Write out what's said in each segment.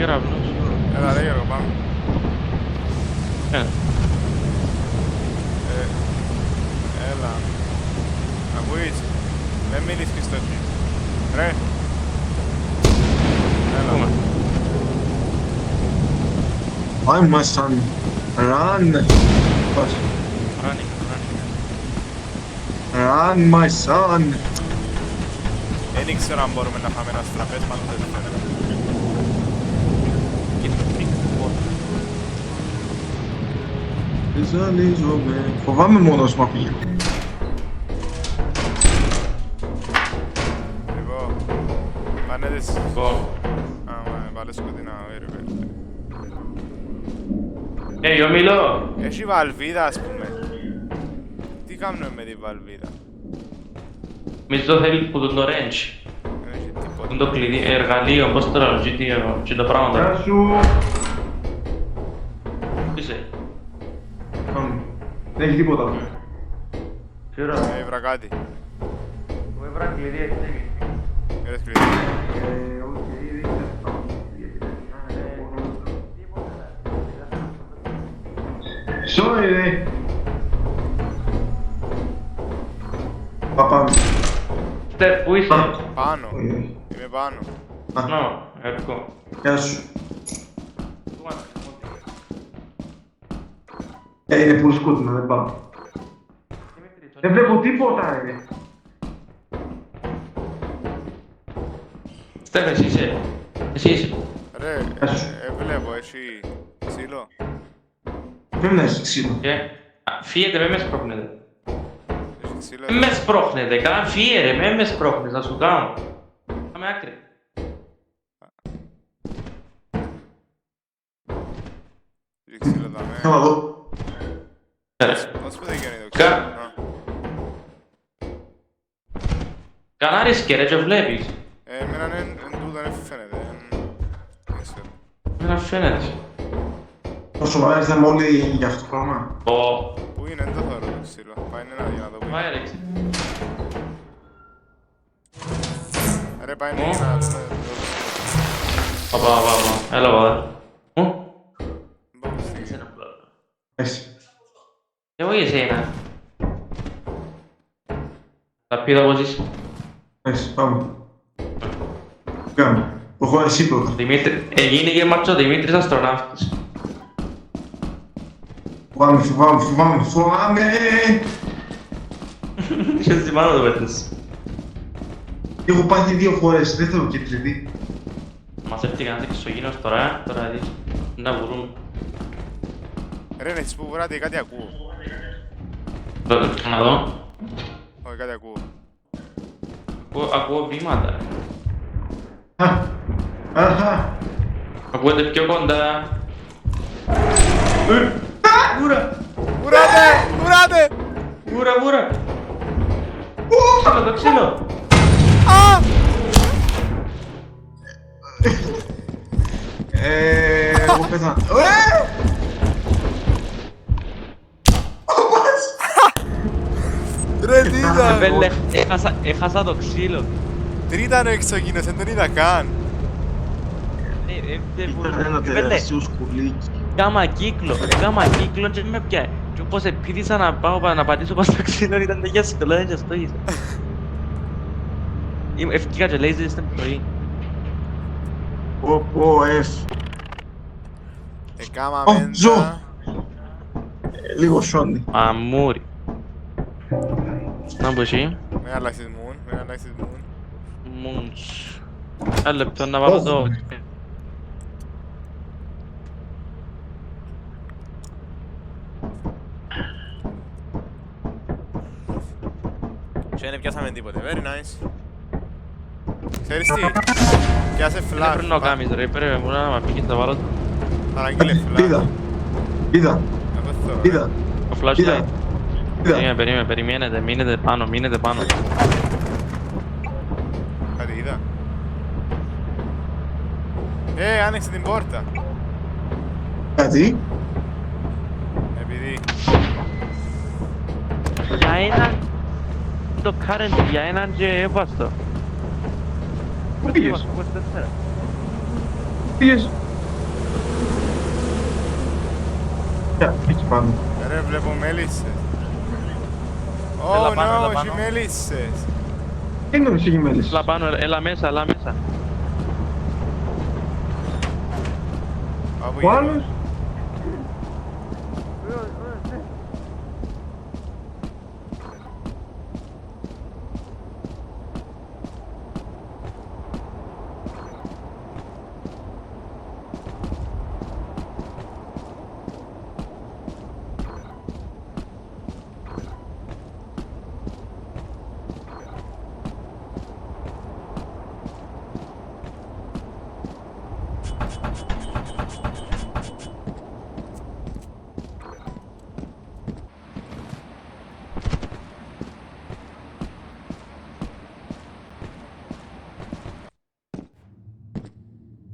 κεραυνός. Έλα ρε Γιώργο, πάμε. Έλα. Ακούεις, δεν μείνεις πιστός εκεί. Ρε. Έλα. Πούμε. Run, my son. Run. Πώς. Run, my son. Δεν ήξερα αν μπορούμε να φάμε ένα στραπές πάνω δεν φαίνεται. Ζαλίζομαι. Φοβάμαι μόνος μου απειλή. Λοιπόν, πάνε τις... Λοιπόν. Βάλε σκοτεινά, ρε παιδί. Γιο Μίλο. Έχει βαλβίδα ας πούμε. Τι κάνουμε με τη βαλβίδα. Νομίζω θέλει που τον το range. Δεν έχει τίποτα. Τον το κλειδί, εργαλείο, πώς το λέω, και τα πράγματα. Γεια σου. Τι είσαι. Πάμε. Δεν έχει τίποτα. Φύρο. Έβρα κάτι. Μου έβρα κλειδί, έτσι. Έρες κλειδί. Sorry ρε. Πάμε. Στεφ, πού είσαι. Πάνω. Όχι. Είμαι πάνω. Νο, έρχω. Γεια σου. Πού είμαστε. Είναι πολύ σκότεινα, δεν πάω. Δεν βλέπω τίποτα ρε. Στεφ, εσύ είσαι. Εσύ είσαι. Ρε, βλέπω, έχει ξύλο. Πρέπει να έχει ξύλο. Φύγετε, με σπρώχνετε. Έχει ξύλο. Με σπρώχνετε, καλά φύγε ρε, με σπρώχνετε, θα σου κάνω. Πάμε άκρη. Έχει ξύλο εδώ, με. Θέλω να δω. Πώς που δεν γίνει το ξύλο. Α. Καλά ρίσκε ρε και βλέπεις. Εμένα εν τούτο δεν φαίνεται. Δεν ξέρω. Δεν φαίνεται. Όσο μάλλον ήρθαμε όλοι για αυτό το πράγμα. Πού είναι, δεν το θεωρώ το ξύλο. Πάει ένα για να το πει. Πάει ρίξε. Ρε πάει ένα για να δούμε το ξύλο. Παπα. Έλα παπα. Μου. Πάμε στη γη. Εσένα πλάκα. Εσύ. Εγώ ή εσένα. Θα πει πώς είσαι. Εσύ, πάμε. Κάμε. Προχωρά εσύ πρώτα. Δημήτρη, γίνηκε μάτσο Δημήτρης αστροναύτης. Φοβάμαι. Είχες τη μάνα το πέτρες. Έχω πάθει 2 φορές, δεν θέλω και τρίτη. Μας έφτιαξε ένας εξωγήινος τώρα δεις. Να βουρούν. Ρε, εσείς που βουράτε κάτι ακούω. Να δω. Όχι, κάτι ακούω. Ακούω βήματα. Αχα. Ακούγεται πιο κοντά. Βούρα! Βουράτε! Βούρα! Ξύλο, το ξύλο! Εγώ πέθανα. Ρε, τι ήταν! Βέλε, έχασα το ξύλο. Τι ήταν ο εξωγήινος, δεν τον είδα καν. Ήταν ένα τεράστιο σκουλίκι. Κάμα κύκλο και με πιάει. Και όπως επίδησα να πάω να πατήσω πάνω στο ξύλο ήταν τέτοια σκολά και στο είσαι. Ευκήκα και λέιζερ στην πτωή. Πω, εφ. Εκάμα ζω. μέντα. Λίγο σόνι. Αμούρι. Να πω εσύ. Με αλλάξεις μουν. Μούντς. Ένα λεπτό να βάλω το... Και δεν πιάσαμε τίποτε, very nice. Ξέρεις τι, πιάσε Δεν flash. πρέπει να κάνεις ρε, πρέπει να με πήγες να βάλω Παραγγείλε flash. Είδα. Εγώ θέλω. Είδα. το flashlight. Περιμένετε, μείνετε πάνω. Κάτι είδα. Άνοιξε την πόρτα. Κάτι. Επειδή Για έναν... Το current για έναν και έβαστο. Πού πήγες. Πήγες. εκεί πάνω. Ρε, βλέπω μέλισσες. Έλα Oh πάνω, έλα no, πάνω. έχει μέλισσες. Τι είναι εσύ γυμμένες. Έλα πάνω, έλα μέσα, έλα μέσα. Από Ο άλλος.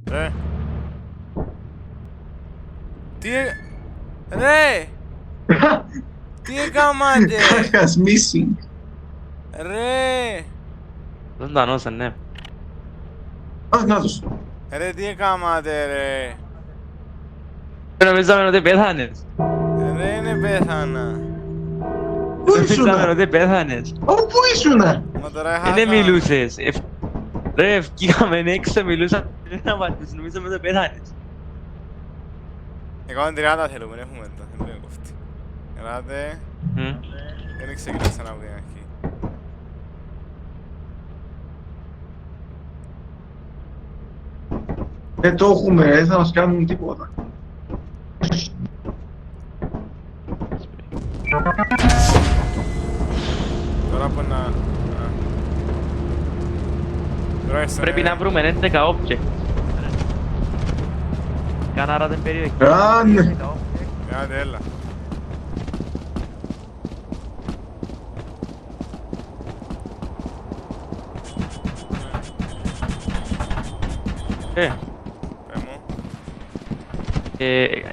Ρε. Τι Ρε! Τι έκαματε! Κάκας missing. Ρε! Δεν τα νόσα, ναι. Α, να τους. Ρε, τι έκαματε ρε! Νομίζαμε ότι πέθανες. Ρε, είναι πέθανα. Πού Νομίζαμε ήσουνα. ότι πέθανες. Πού ήσουνα. Μα τώρα Δεν χάσαμε. μιλούσες. Ρε, ευκήκαμε έξω, μιλούσαμε. Δεν απαντήσεις, νομίζαμε ότι πέθανες. 130 θέλουμε, έχουμε το, θέλουμε κοφτή. Ελάτε, δεν ξεκινήσαν από την αρχή. Δεν το έχουμε, δεν θα μας κάνουν τίποτα. Τώρα που να... Τώρα ήρθανε- Πρέπει να βρούμε 11 object. Κανάρα δεν περιοχή. Ραν. Ελάτε, έλα. Πες μου.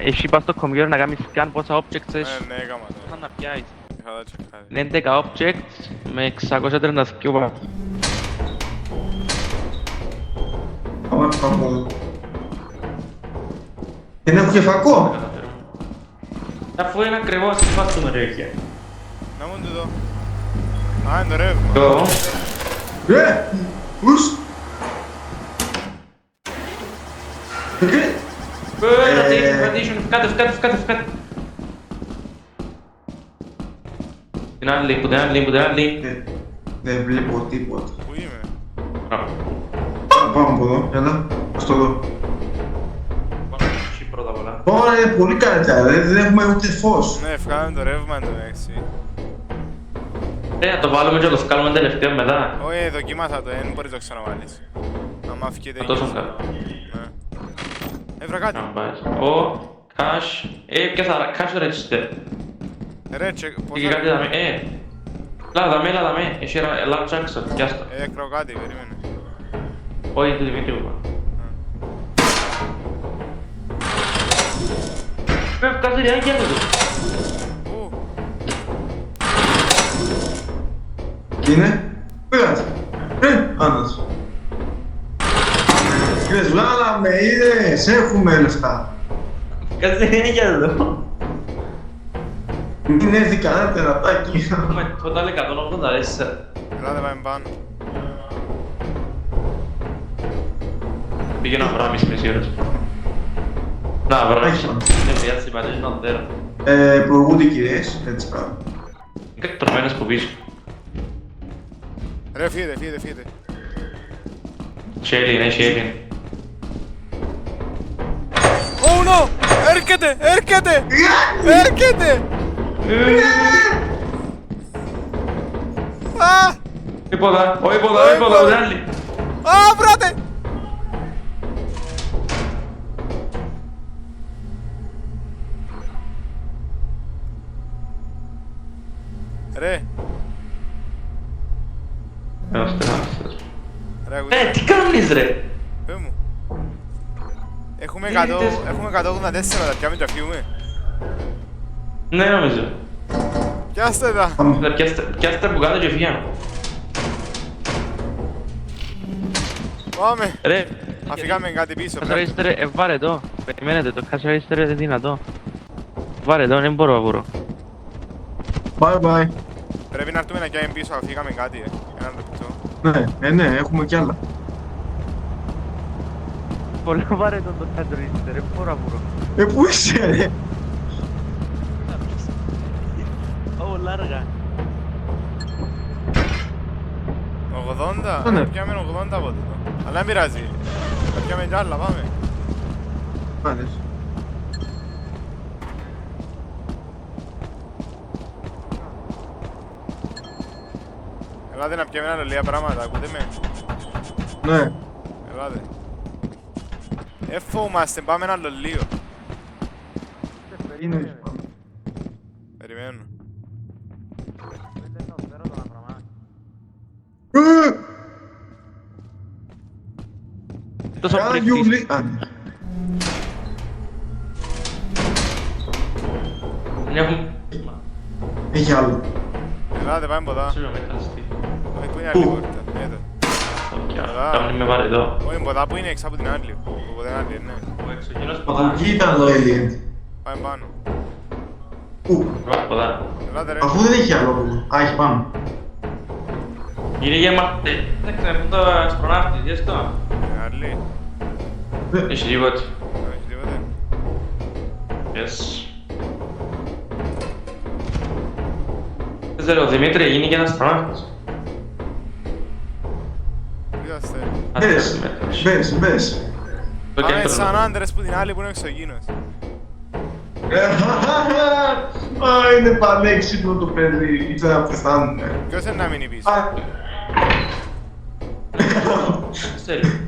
Εσύ πας στο computer να κάνεις scan πόσα objects Ναι, έχεις. ναι, έκαμα το. Θα να πιάσεις. Είχα τα τσεκάρει. Είναι 11 objects με 632 βάρ. Πάμε πάμε. Δεν έχω και φακό. Αφού είναι ακριβώς τι βάζουμε ρε εκεί. Να μου το δω. Α, είναι το ρεύμα. Το. Ρε. Ους. Rotation, φκάτε. Την άλλη, που την άλλη. Δεν βλέπω τίποτα. Πού είμαι? Πάμε από εδώ, έλα. Ας το δω. Πρώτα απ' όλα. Τώρα είναι πολύ καλύτερα, δεν έχουμε ούτε φως. Ναι, βγάλαμε το ρεύμα εν τω μεταξύ. Να το βάλουμε και το βγάλουμε τελευταίο μετά. Όχι, δοκίμασα το, δεν μπορείς να το ξαναβάλεις. Άμα φύγετε Τόσο εκεί. καλό. Ναι. Έβρα κάτι. Να πάει. Ο, cash, πιάσα cash register. Ρε, πώς Και κάτι δαμε, δαμε, έχει ένα large action, πιάστα. έκρω κάτι, περίμενε. Όχι, δεν είναι τίποτα. Με βγάζει ρε, άγγελο του. Πού? Τι είναι, πήγατε. Άννας. Κύριες, βγάλαμε, είδες, έχουμε λεφτά. Βγάζει ρε, άγγελο του. Μην έρθει κανένα τερατάκι. Έχουμε total 184. Ελάτε πάμε πάνω. Πήγαινε να βρω μισή ώρες. Να βρω Έχει πάνω. είναι πιάτση πατές νοντέρα. Προηγούνται οι κυρίες, έτσι πράγμα. Είναι κατρομμένες που πίσω. Ρε, φύγετε. Σέλιν, έχει Σέλιν. Oh no! Έρχεται! Α! Τίποτα, όχι τίποτα. τίποτα, ούτε άλλη. Α, βράτε! Ρε, ρε, ακούστε. Τι κάνεις ρε. Πες μου. Έχουμε Τι είδες? 184, τα πιάμε και τα φύγουμε. Ναι, νομίζω. Πιάστε τα. Πιάστε που κάτω και φύγαμε. Πάμε. Ρε, Αφήκαμε κάτι πίσω. cash register, εβάρε το. Περιμένετε, το cash register είναι δυνατό. Βάρε εδώ, δεν μπορώ να βρω. Bye bye. Πρέπει να έρθουμε να κάνουμε πίσω, αφήγαμε κάτι, ένα λεπτό. Ναι, έχουμε κι άλλα. Πολλά βάρε εδώ το κάτρινιστερ, δεν μπορώ να βρω. Πού είσαι ρε? Ω, λάργα. 80, Ναι. πιάμε 80 από τούτο. Αλλά δεν πειράζει. Θα πιάμε κι άλλα, πάμε. Πάλες. Ελάτε να πιάμε άλλο λίγα πράγματα, ακούτε με. Ναι. Ελάτε. Εφόμαστε, πάμε ένα άλλο λίγο. Είναι. Περιμένω. Τόσο Κάνα πρίκτης. γιουλί. Α, ναι. Μια που... Έχει άλλο. Ελάτε, πάμε ποτά. Ξέρω μεταστή. Όχι, πού είναι άλλη πόρτα. Εδώ. Κάμουν με βάρε εδώ. Όχι, ποτά που είναι έξω από την άλλη. Οπότε είναι άλλη, ναι. Ο εξωγενός Από ποδά. εκεί ήταν το alien. Πάμε πάνω. Πού? Ελάτε ρε. Αφού δεν έχει άλλο που. Α, έχει πάνω. Είναι γεμάτη. Δεν ξέρω, πού το αστροναύτης, δες το. Είναι άλλη. Έχει τίποτε. Όχι τίποτε. Yes. Δεν ξέρω, Δημήτρη, γίνει και ένας αστροναύτης. Πού είσαστε. Μπες, μπες. Το Πάμε κέντρο. σαν άντρες που την άλλη που είναι εξωγήινος. Α, είναι πανέξυπνο το παιδί. Ήξερα να πεθάνουμε. Ποιος είναι να μείνει πίσω. Α, Ξέρει.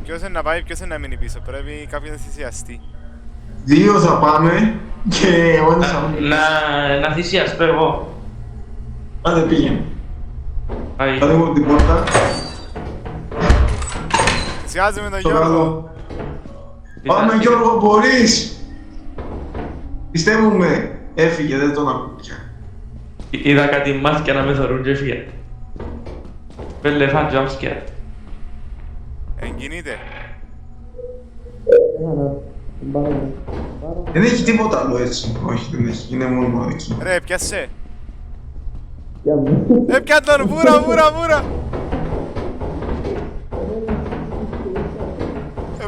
Ποιος είναι να πάει, ποιος είναι να μείνει πίσω. Πρέπει κάποιος να θυσιαστεί. δύο θα πάμε και ο ένας θα μείνει. Να θυσιαστώ εγώ. Άντε πήγαινε. Πάει. Θα ανοίγω την πόρτα. Θυσιάζουμε τον Το Γιώργο. καλό. Πάμε Γιώργο, μπορείς. Πιστεύουμε. Έφυγε, δεν τον ακούω πια. Είδα κάτι μάτια να με θωρούν και έφυγε. Πέλε φαν jumpscare. Εγκινείται. Δεν έχει τίποτα άλλο έτσι. Όχι, δεν έχει. Είναι μόνο εκεί. Ρε, πιάσε. Έπια τον, βούρα.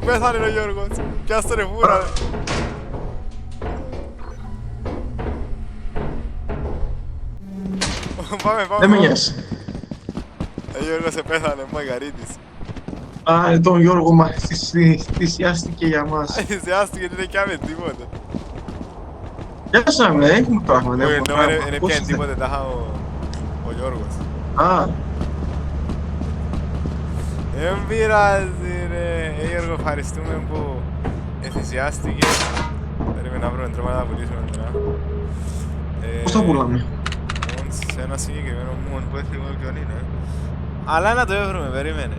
Πέθανε ο Γιώργος. Πιάσε τον ρε βούρα. Ρε. Πάμε. Δεν με νοιάζει. Ο Γιώργος πέθανε, μαγαρίτης. Α, τον Γιώργο μας θυσιάστηκε για μας. Θυσιάστηκε γιατί δεν κάμε τίποτε. Πιάσαμε, έχουμε πράγματα. Όχι, έχουμε ενώ πράγματα. δεν Πώς πιάνε είστε? τίποτε, τάχα ο Γιώργος. Α, Δεν πειράζει ρε. Γιώργο, ευχαριστούμε που θυσιάστηκε. Περίμενα να βρούμε τρόπο να τα πουλήσουμε τώρα. πώς το πουλάμε. Μον σε ένα συγκεκριμένο μον που έφυγε εγώ ποιον είναι. Αλλά να το έβρουμε, περίμενε.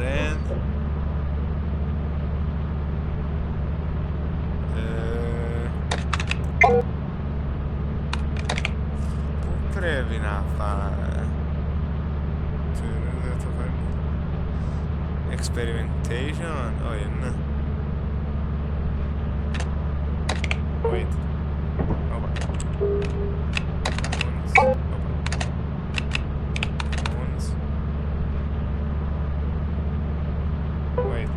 Rent. Πού πρέπει να πάμε. Experimentation? Όχι, ναι. Wait. Όπα. Mons. Wait.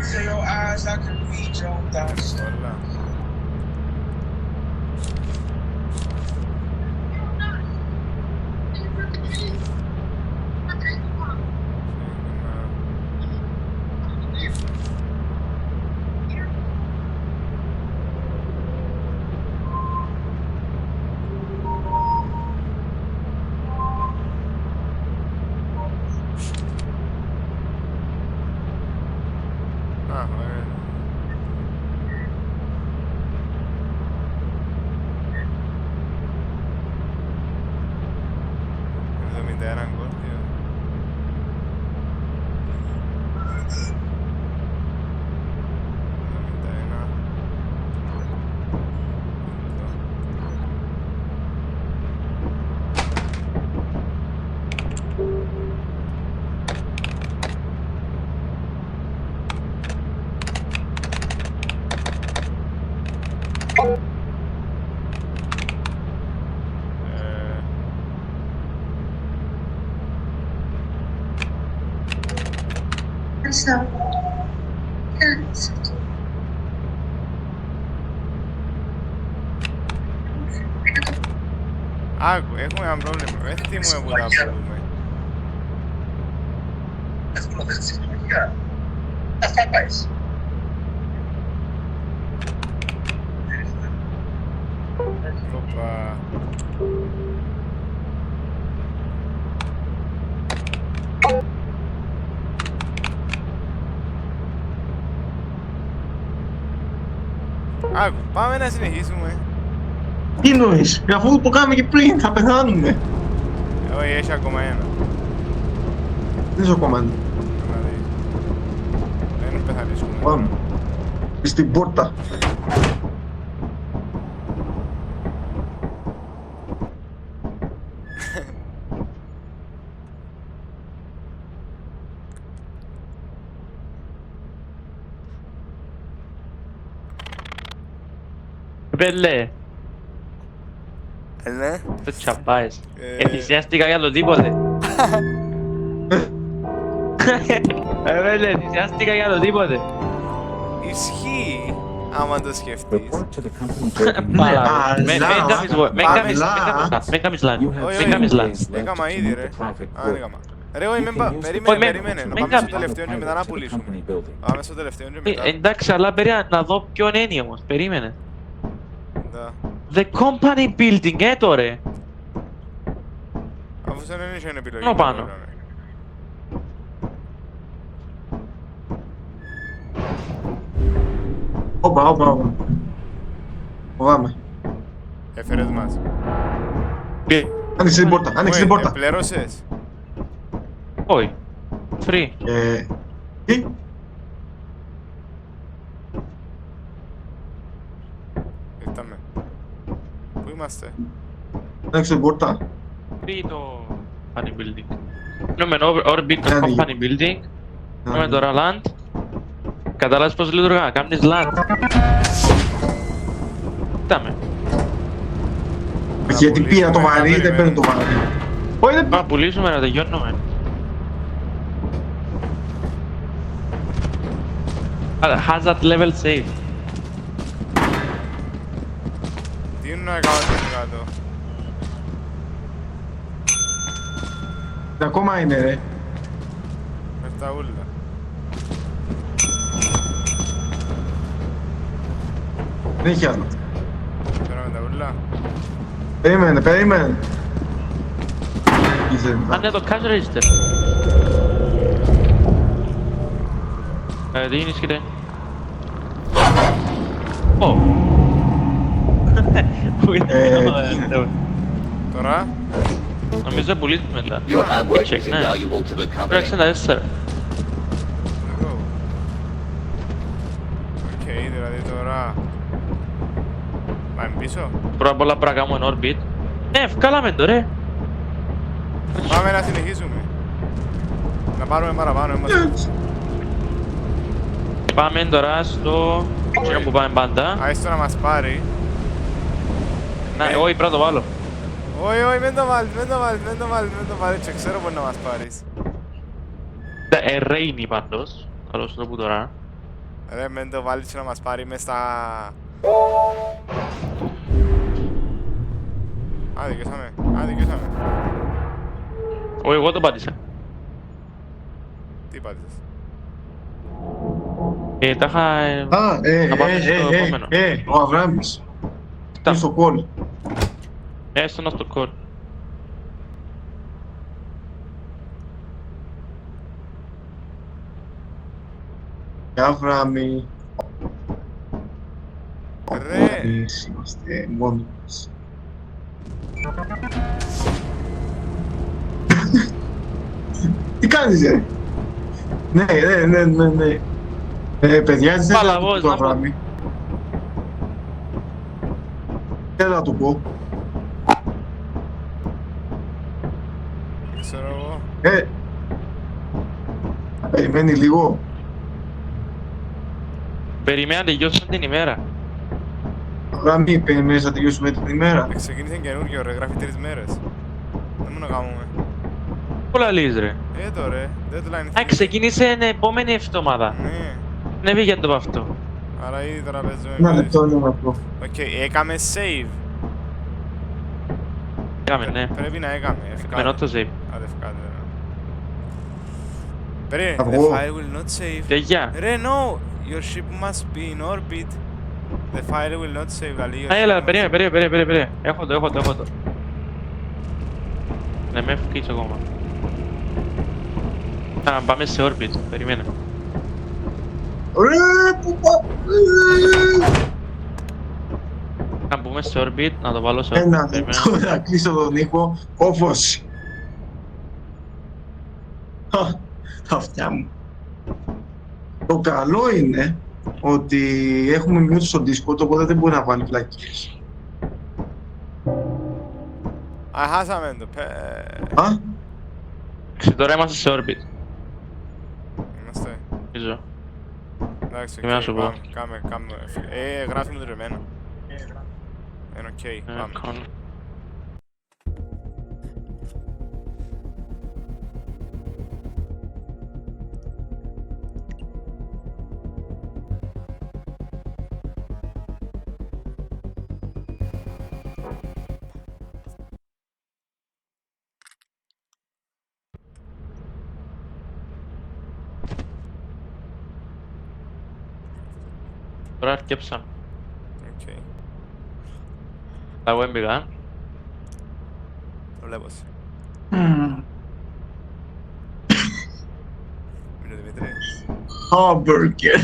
Say your eyes, I can read your thoughts. Hola. Ah, ωραία. Ένα κόρτιο. Άκου, έχουμε ένα πρόβλημα. Δεν θυμούμε που τα πουλούμε. Οπα. Άκου, πάμε να συνεχίσουμε. Τι νοείς, αφού το κάναμε και πριν, θα πεθάνουμε. Όχι, έχει ακόμα ένα. Δεν είσαι ακόμα. Δηλαδή, δεν πεθανίσουμε. Πάμε. Στην πόρτα. Πέλε, Ναι. το τσαπάες. Ενθουσιάστηκα για το τίποτε. Πέλε, ενθουσιάστηκα για το τίποτε. Ισχύει, άμα το σκεφτείς. Μην κάνεις λάθη. Όχι, Μην κάνεις λάθη. έκαμα ήδη ρε. Α, δεν έκαμα. Ρε, όχι, περίμενε. Να πάμε στο τελευταίο και μετά να πουλήσουμε. Πάμε στο τελευταίο και μετά. Εντάξει, αλλά περίμενα να δω ποιον είναι όμως. Περίμενε. Да. The company building, τώρα. Αφού δεν είναι επιλογή. Πάνω πάνω. Όπα. Πάμε. Έφερες μας. Άνοιξε την πόρτα, άνοιξε την πόρτα. Πληρώσες. Όχι. Free. Τι? Ήρθαμε. Πού είμαστε? Άνοιξε την πόρτα. Free το company building. Νούμε orbit το Άνοιγε. company building. Νούμε τώρα land. Καταλάβεις πώς λειτουργά, κάνεις land. Κοίταμε. Γιατί πήρα το βαρύ, δεν παίρνω το βαρύ. Όχι, δεν Να πουλήσουμε να τελειώνουμε. Hazard level safe. Τι είναι να κάνω κάτω. ακόμα είναι ρε. Με τα ούλα. Δεν έχει άλλο. Τώρα με τα ούλα. Περίμενε. Είσαι Αν είναι το cash register. Τι είναι σκητέ. Ω. Πού είναι το Τώρα. νομίζω πουλήσουμε μετά. Your handwork is Check, ναι. invaluable to the company. Πρέπει 64. Εδώ. Οκ, δηλαδή τώρα. Πάμε πίσω. Πρώτα απ' όλα πρέπει να κάνουμε orbit. Ναι, βγάλαμε το ρε. Πάμε να συνεχίσουμε. Να πάρουμε παραπάνω. Είμαστε. Πάμε τώρα στο... Ξέρω που πάμε πάντα. Άιστο να μας πάρει. Ναι, όχι, πρέπει να το βάλω. Όχι, μην το βάλεις, και ξέρω πώς να μας πάρεις. Ρέινι πάντως. Καλώς το που τώρα. Ρε, μην το βάλεις και να μας πάρει μες στα... Αδικήσαμε. Όχι, εγώ το πάτησα. Τι πάτησες? Τα είχα... Α, να πάμε στο επόμενο. ο Αβράμης. Τα. Είναι στο κόλ. Έστω να στο κόλ. Αβράμη. Ρε. Εμείς είμαστε μόνοι μας. Τι κάνεις ρε? Ναι. Παιδιά, δεν Παλαβός, θέλω το να Αβράμη. Θέλω να του πω. Ξέρω εγώ. Περιμένει λίγο. Περιμένει να τελειώσουμε την ημέρα. Γραμμή περιμένεις να τελειώσουμε την ημέρα. Ξεκίνησε καινούργιο ρε, γράφει 3 μέρες. Δεν μου να κάνουμε. Πολλά λύς ρε. Το ρε, deadline. Α, ξεκίνησε την επόμενη εβδομάδα. Ναι, Ναι, πήγε το από αυτό. άρα ήδη τώρα παίζουμε. Ένα λεπτό είναι να πω. Οκ, έκαμε save. Κάμε, ναι. Πρέπει να έκαμε, Με not to save. Άντε φκάτε. Περίμενε, Θα the βγω. file will not save. Και γεια. Ρε, no, your ship must be in orbit. The file will not save, δηλαδή. your Α, ship έλα, must- περίμενε. Έχω το. Ναι, με ευκείς ακόμα. Α, πάμε σε orbit. Περιμένε. Ρε, που πάω. Να μπούμε σε orbit, να το βάλω σε Ένα orbit. Περιμένε. λεπτό να κλείσω τον ήχο. Όφος. Τα αυτιά μου. Το καλό είναι ότι έχουμε μειώσει στο Discord, οπότε δεν μπορεί να βάλει πλάκες. Α, χάσαμε το. Α, Τώρα είμαστε σε orbit. Είμαστε. Νομίζω. Εντάξει, να σου πω. κάμε. Γράφει μου το εμένα. Είναι οκ, πάμε. Con. Τώρα αρκέψαμε. Οκ, Τα εγώ έμπηγα. το βλέπω εσύ. Μείνω Δημήτρη. hamburger.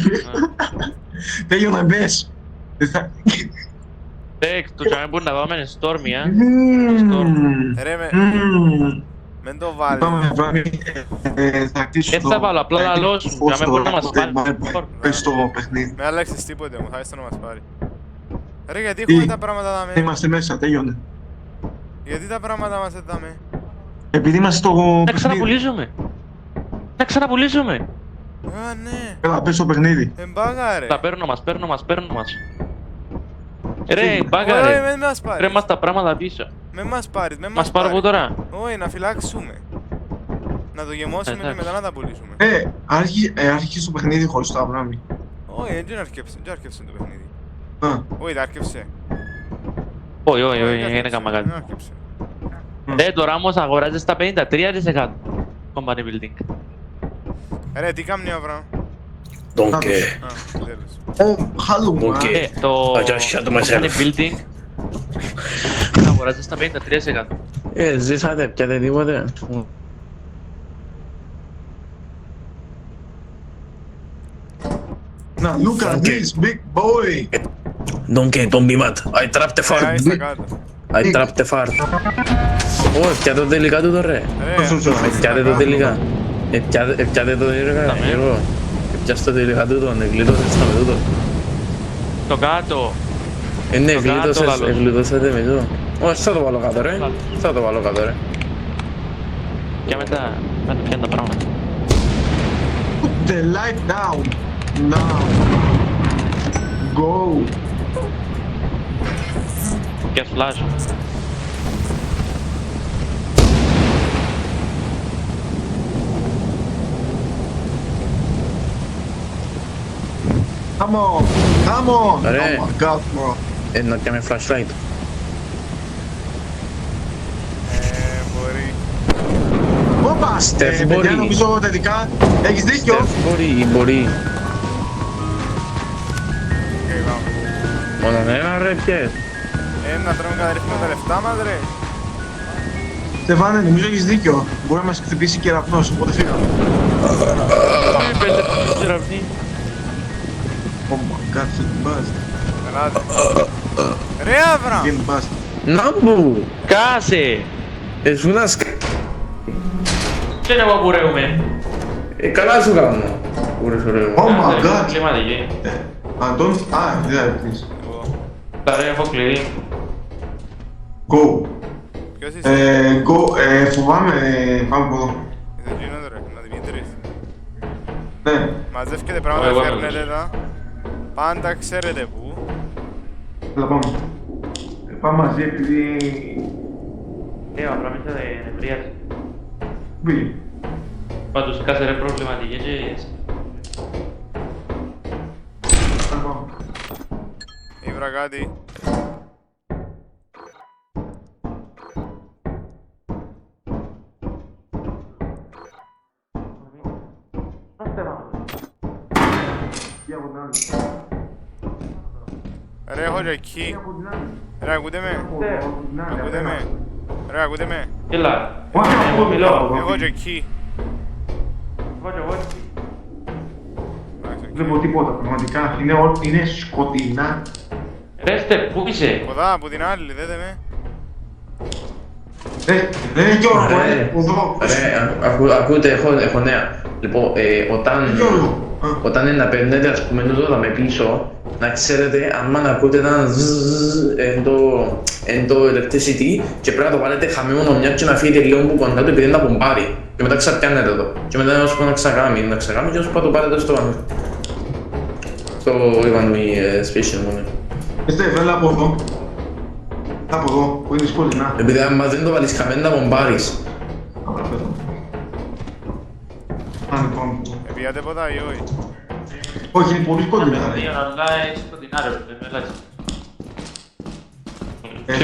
Τέλειωνα μπες. Το τσάμε μπορεί να πάμε σε Stormy, Ρε, μεν το βάλει. Πάμε βράδυ, θα χτίσω θα βάλω, απλά λαλό σου, για να μπορεί να μας πάρει. Πες το παιχνίδι. Με άλλαξες τίποτε μου, θα έρθει να μας πάρει. Ρε, γιατί έχουμε τα πράγματα δάμε. Είμαστε μέσα, τέλειωνε. Γιατί τα πράγματα μας δάμε. Επειδή είμαστε στο Να παιχνίδι. ξαναπουλήσουμε. Α, ναι. Έλα, πες το παιχνίδι. Εμπάγα ρε. Τα παίρνω μας. Ρε, Όχι, μπάγα ρε. μεν μας Ρε πάρεις. μας τα πράγματα πίσω. Μεν μας πάρεις, μεν Μας πάρω εγώ τώρα. Όχι, να φυλάξουμε. Να το γεμώσουμε και Εντάξει. μετά να τα πουλήσουμε. Άρχισε το παιχνίδι χωρίς το Αβράμι. Όχι, δεν άρκεψε το παιχνίδι. Α, Όχι, τα άρκεψε. Όχι, είναι καμά κάτι. Δεν άρκεψε. Ρε, τώρα όμως αγοράζεις τα 53% company building. Ρε, τι κάνει ο Αβραάμ. Donkey. Α, τέλος. χάλου μου. Okay. Το I just shut myself. company building αγοράζεις τα 53%. Ζήσατε, πιάτε τίποτε. Να, look at this big boy. Donkey, don't be mad. I trapped the Άι fart. στα κάτω. I trapped the fart. Ω, πιάτε το τελικά του τώρα. Ρε, Πιάτε το τελικά. Πιάτε το τελικά, Γιώργο. Πιάστε το τελικά τούτο, εγκλήτωσες τα με τούτο. Το κάτω. Ναι, Το κάτω, λαλό. εγκλήτωσατε με τούτο. Όχι, θα το βάλω κάτω ρε. Θα το βάλω κάτω ρε. Και μετά πιάνε τα πράγματα. Put the light down. Now. Go. Και flash. Come on. Come on. Ρε. Oh my god, bro. Να πιάμε flashlight. μπορεί. Πού πας, Στεφ, παιδιά, μπορεί. νομίζω τελικά έχεις δίκιο. Μπορεί. Οκ, πάμε. Μόνο ένα ρε πιες. Να τρώμε κατά ρυθμό τα λεφτά μας, ρε. Στεφάνε, νομίζω έχεις δίκιο. Μπορεί να μας χτυπήσει κεραυνός, οπότε φύγαμε. Oh my god, shit bust. Ελάτε. Ρε, Αβραάμ. Game bust. Να μπου! Κάσε! Εσύ να σκα... Τι είναι εγώ που ρέουμε. Καλά σου κάνω. Ούρες ωραίο. Oh my god. Κλιματική. Αντών, δεν please. Τα ρε έχω κλειδί. Go. Ποιος είσαι. Go, φοβάμαι, πάμε από εδώ. Είσαι εκείνος, ρε. Να Δημήτρης. Ναι. Μαζεύκετε πράγματα, Εγώ φέρνετε τα. Πάντα ξέρετε πού. Έλα πάμε. Πάμε μαζί επειδή... Απλά μέσα δεν εμπρίασε. Μπήκε. Πάντως κάθε ρε προβληματικές και... Έλα πάμε. Ήβρα κάτι. Για από την άλλη. Ρε, έχω και εκεί. Για από την άλλη. Ρε, ακούτε με. Ακούτε με. Ρε, ακούτε με. Έλα, Όχι, εγώ μιλώ. Εγώ και εκεί. Εγώ και εγώ έτσι. Εντάξει, Δεν βλέπω τίποτα πραγματικά. Είναι σκοτεινά. Ρε Στεφ, πού είσαι? Ποδά, από την άλλη, δέτε με. Ρε Γιώργο, Ρε, εδώ. ακούτε, έχω νέα. Λοιπόν, όταν είναι να παίρνετε ας πούμε το δάμε πίσω, να ξέρετε άμα να ακούτε ένα ζζζζ εν το electricity και πρέπει να το βάλετε χαμένο μια και να φύγετε λίγο που κοντά του επειδή είναι να πομπάρει και μετά ξαπιάνετε το και μετά να σου πω να ξαγάμει και να σου πω να το πάρετε στο Ιβανουή Special μόνο. Στεφ, έλα από εδώ. Από εδώ, που είναι σκοτεινά. Επειδή άμα δεν το βάλεις χαμένο να πομπάρεις. Άρα, πέτω. Αν λοιπόν. Επίατε ποτά ή όχι. Όχι, είναι πολύ σκοτεινά. Αλλά είναι σκοτεινά ρε, δεν με λάζει. Δεν 2,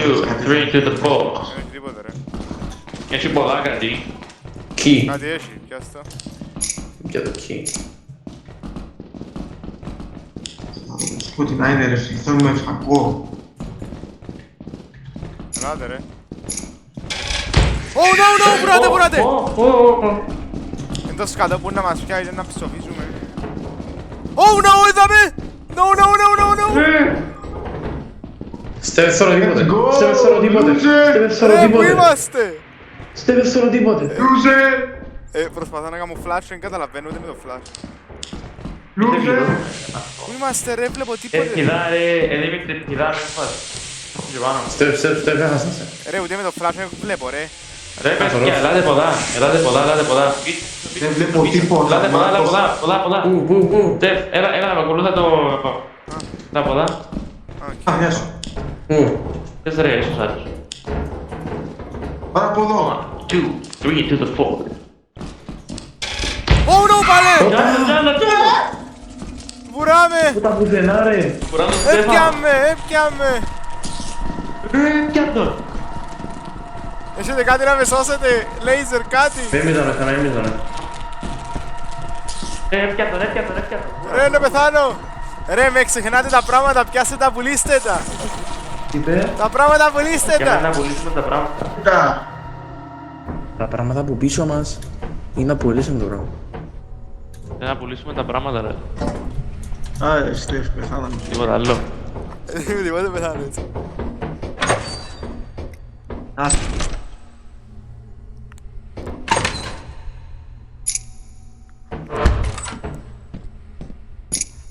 3 to the 4. έχει τίποτα ρε. Έχει πολλά κάτι. Key. Κάτι έχει, πιάσ' το. Για το key. Σκοτεινά είναι ρε, θέλω με φακό. Ελάτε ρε. Oh no no, βουράτε, βουράτε! Εντός κάτω που να μας πιάει να ψοφίζουμε. Oh no, είδαμε! No no no no no! Στέβες τώρα τίποτε. go! Στέβες τώρα τίποτε. Στέβες τώρα Ρε, πού τίποτε. είμαστε! Στέβες τώρα τίποτε. Λούζε! Προσπαθώ να κάνω flash, δεν καταλαβαίνω ούτε με το flash. Λούζε! Πού είμαστε ρε, βλέπω Έχει τίποτε. δά ρε, Δημήτρη, πηδά με φας. Και πάνω. Στέβες, έχασαν. Ρε, ούτε με το flash δεν βλέπω ρε. Ρε παιδιά, ελάτε πολλά, ελάτε πολλά. Δεν βλέπω τίποτα. Ελάτε πολλά. Πού. Τεφ, έλα, με ακολούθα το... Τα πολλά. Α, γεια σου. Πού. 4 ίσως άλλους. Πάρα από εδώ. 1, 2, 3 to the 4. Oh no, πάλι! Τζάλα. Βουράμε! Πού τα πουθενά ρε. Έπιαμε! Ρε, πιάτο. Έχετε κάτι να με σώσετε, λέιζερ, κάτι! Δεν μίζανε, θα μην μίζανε. Ρε, πιάτο. Ρε, να πεθάνω! Ρε, με ξεχνάτε τα πράγματα, πιάστε τα, πουλήστε τα! Τι είπε. Τα πράγματα πουλήστε Για να τα! πουλήσουμε τα πράγματα. Κοίτα. Τα πράγματα από πίσω μας είναι να πουλήσουν το πράγμα. Για να πουλήσουμε τα πράγματα ρε. Α, Στεφ, πεθάναμε. Τίποτα άλλο. Τίποτε πεθάνω έτσι. Ας.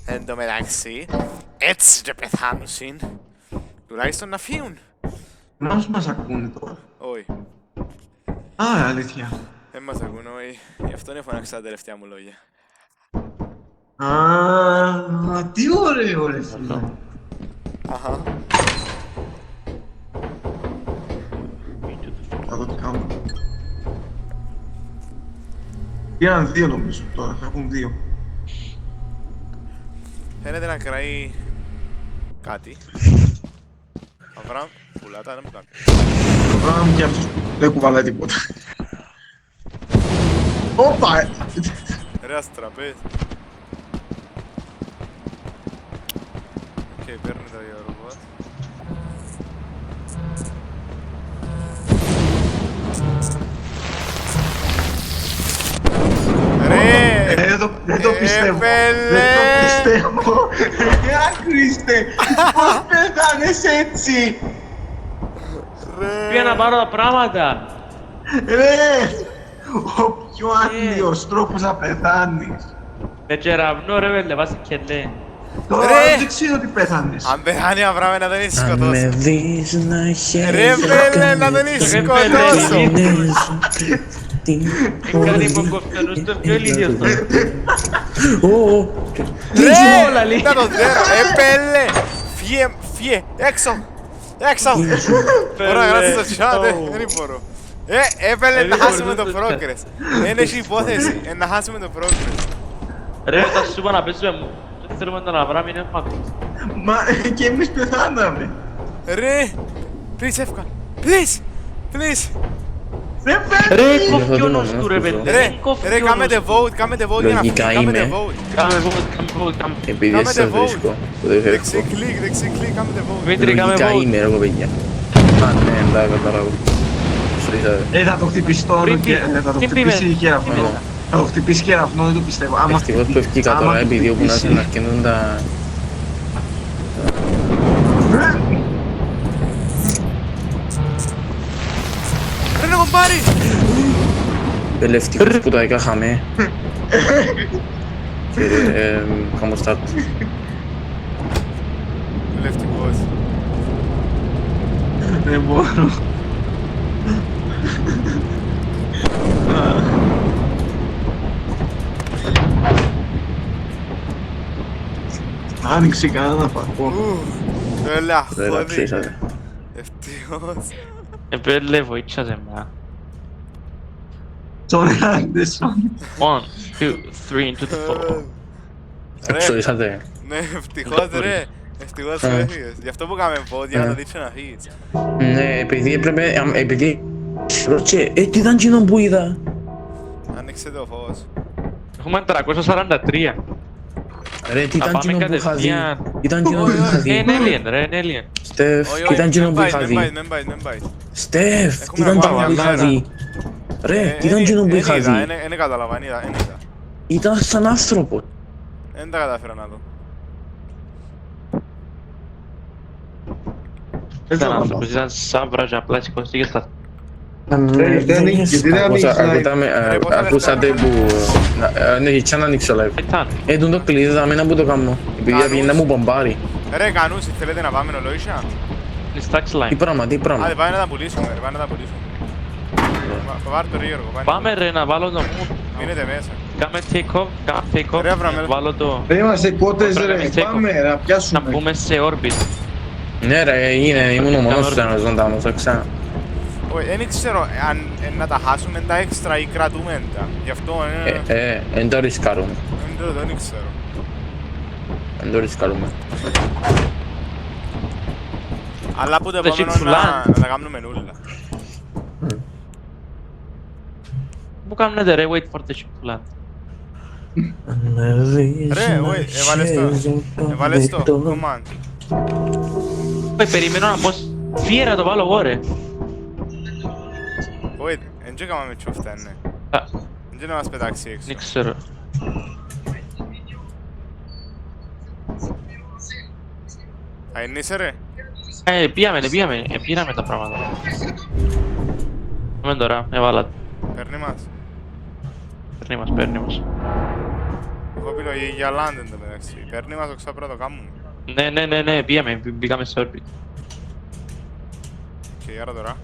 Εν τω μεταξύ, έτσι και πεθάνουσιν. Τουλάχιστον να φύγουν. Μας ακούνε τώρα. Όχι, Α, αλήθεια. δεν μας ακούν, όχι. Γι' αυτό είναι φωνάξα τα τελευταία μου λόγια. Α, τι ωραίο ρε φίλε. Αχα. Θα δω τι κάνω. Πήραν δύο νομίζω τώρα, θα έχουν δύο. Φαίνεται να κραεί κάτι. Αβραάμ, πουλάτα, να μου κάνει. Το πράγμα και αυτός δεν κουβαλάει τίποτα. Όπα! Ρε, αστραπές. Οκ, παίρνει τα δύο ρομπότ. Ρε! Δεν το πιστεύω. Επέλε! Δεν το πιστεύω. Χρήστε, πώς πέθανες έτσι. Πήγα να πάρω τα πράγματα. Ρε, ο πιο άθλιος τρόπος να πεθάνεις. Με κεραυνό ρε με λεβάσει και λέει. Τώρα Ρε. δεν ξέρω τι πέθανες. Αν πεθάνει Αβραάμ να τον έχει Αν με σκοτώσει. δεις να Ρε χαίρεσαι πέλε να τον έχει Ρε, σκοτώσω. Έκανε υποκοπτενούς το πιο ηλίθιος τώρα. Ρε, να το δέρω. Πέλε. Φύγε, έξω! Έξω! Ωραία, γράψτε στο chat, δεν μπορώ. Έπαιρνε να χάσουμε το progress. Δεν έχει υπόθεση, να χάσουμε το progress. Ρε, τα σου είπα να παίζουμε μου. Δεν θέλουμε να βράμε, είναι μάθος. Μα και εμείς πεθάναμε. Ρε, please εύκα, please, please. Δεν Ρε, παίρνει. κόφει ο νους του ρε παιδί. Ρε, κάμετε vote για να φύγει, Λογικά κάμετε είμαι. vote. Κάμε vote, κάμε. Επειδή Κάμετε σε vote. βρίσκω, που δεν Δεξί έχω. κλικ, κάμετε vote. Δημήτρη, κάμε Λογικά vote. είμαι ρε παιδιά. Α, ναι, εντάξει, κατάλαβα. Σωρίζατε. Θα το χτυπήσει τώρα Πριν και πει- θα το πριν χτυπήσει πει- η κεραυνό. Ναι. Θα το χτυπήσει η κεραυνό, δεν το πιστεύω. Άμα Ευτυχώς που ευκήκα άμα τώρα, επειδή όπου να χτυπήσει- σε να αρκενούν τα... Ρε, να κομπάρει. Ευτυχώς που τα έκαχαμε. Και χαμοστάτ. Λευτικός. Δεν μπορώ. Άνοιξε κανένα φακό. Έλα, Δεν τα χωδί. ξέρετε. Ευτυχώς. Επέλε, βοήθησατε με. Sorry, Anderson. 1, 2, 3 into the 4. Ρε, Ξορίσατε. ναι, ευτυχώς ρε. Ευτυχώς που έφυγες. Γι' αυτό που κάνουμε vote, για να το δείξω να φύγεις. Ναι, επειδή έπρεπε... Επειδή... Ρώτσε, τι ήταν εκείνο που είδα. Άνοιξε το φως. Έχουμε 343. Ρε, τι Θα ήταν πάμε εκείνο που είχα δει. κατευθείαν. Ήταν εκείνο που είχα δει. Είναι alien, ρε, είναι alien. Στεφ, Όχι, τι ήταν όχι, εκείνο μην που πάει, είχα μην δει. πάει, μην πάει. Στεφ, τι Έχουμε ήταν να εκείνο πάμε που είχα μια δει. Ρε, τι ήταν εκείνο που είχα δει. Δεν κατάλαβα, δεν είδα. Ήταν σαν άνθρωπο. Δεν τα κατάφερα να δω. Ήταν άνθρωπος, ήταν σαν βράζα, απλά σηκώστηκε στα... γιατί δεν ανοίξεις live. Ακούσατε που... Ναι, και να ανοίξω live. Ήταν. Έτουν το κλειδί δαμένα που το κάνω. Επειδή πήγε να μου μπομπάρει. Ρε, Κανούση, θέλετε να πάμε ολόγια? Είναι stack Τι slime. πράγμα, τι πράγμα. Άντε, πάμε να τα πουλήσουμε, ρε, πάμε να τα πουλήσουμε. Πάρ' το Γιώργο, Πάμε ρε να βάλω το moon. Μείνετε μέσα. Κάμε take off, κάμε take off. Ρε, βράμε. Βάλω το... Δεν είμαστε κότες Πρέπει να ρε, take off. πάμε να Να πιάσουμε. μπούμε σε orbit. Ναι ρε, ήμουν ο μόνος του ένας ζωντανός, το ξέρω. Όχι, δεν ξέρω αν να τα χάσουμε τα έξτρα ή κρατούμε τα. Γι' αυτό Εν το ρισκάρουμε. δεν ξέρω. Εν το ρισκάρουμε. Αλλά από το Το επόμενο chipsulan. να τα κάνουμε νουλα. Πού κάνετε ρε, wait for the ship to land. Ρε, όχι, έβαλες το, command. Περιμένω να πω... Φύγε να το βάλω εγώ ρε. Όχι, δεν έκαναμε τσούφτα, ναι. Α, Δεν να μας πετάξει έξω. δεν ξέρω. Α, είναι είσαι ρε. Πήγαμε τα πράγματα. Πάμε τώρα, έβαλα. Παίρνει μας. Παίρνει μας. Έχω επιλογή για land εν τω μεταξύ. Παίρνει μας, όξα πρώτο κάνουμε. Ναι, μπήκαμε σε orbit. Και άρα τώρα.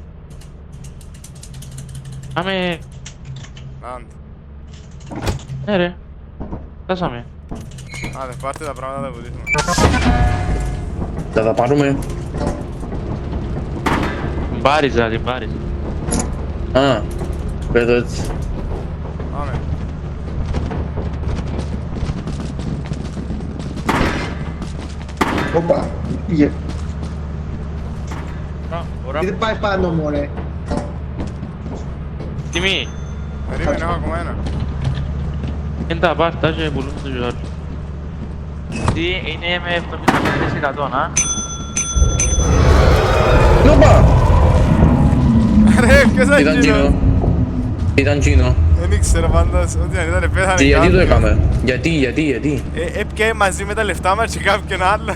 Πάμε... Land. Ναι ρε. Φτάσαμε. Άντε, πάρτε τα πράγματα να τα βοηθήσουμε. Θα τα πάρουμε. Μπάριζα, την μπάριζα. Α, πέτω έτσι. Πάμε. Οπα, πήγε. Ωραία. Δεν πάει πάνω μου ρε. Τιμή. Περίμενε, έχω ακόμα ένα. Είναι τα πάρτα και πουλούν στο Γιώργο. Τι είναι με 75% να. Νοπα! Ρε, ποιος θα Ήταν γίνω. κοινό. Ήταν κοινό. Δεν ήξερα πάντως ότι αν ήταν πέθανε Γιατί το κάποιον. έκαμε. Γιατί. Έπιανε μαζί με τα λεφτά μας και κάποιον άλλο.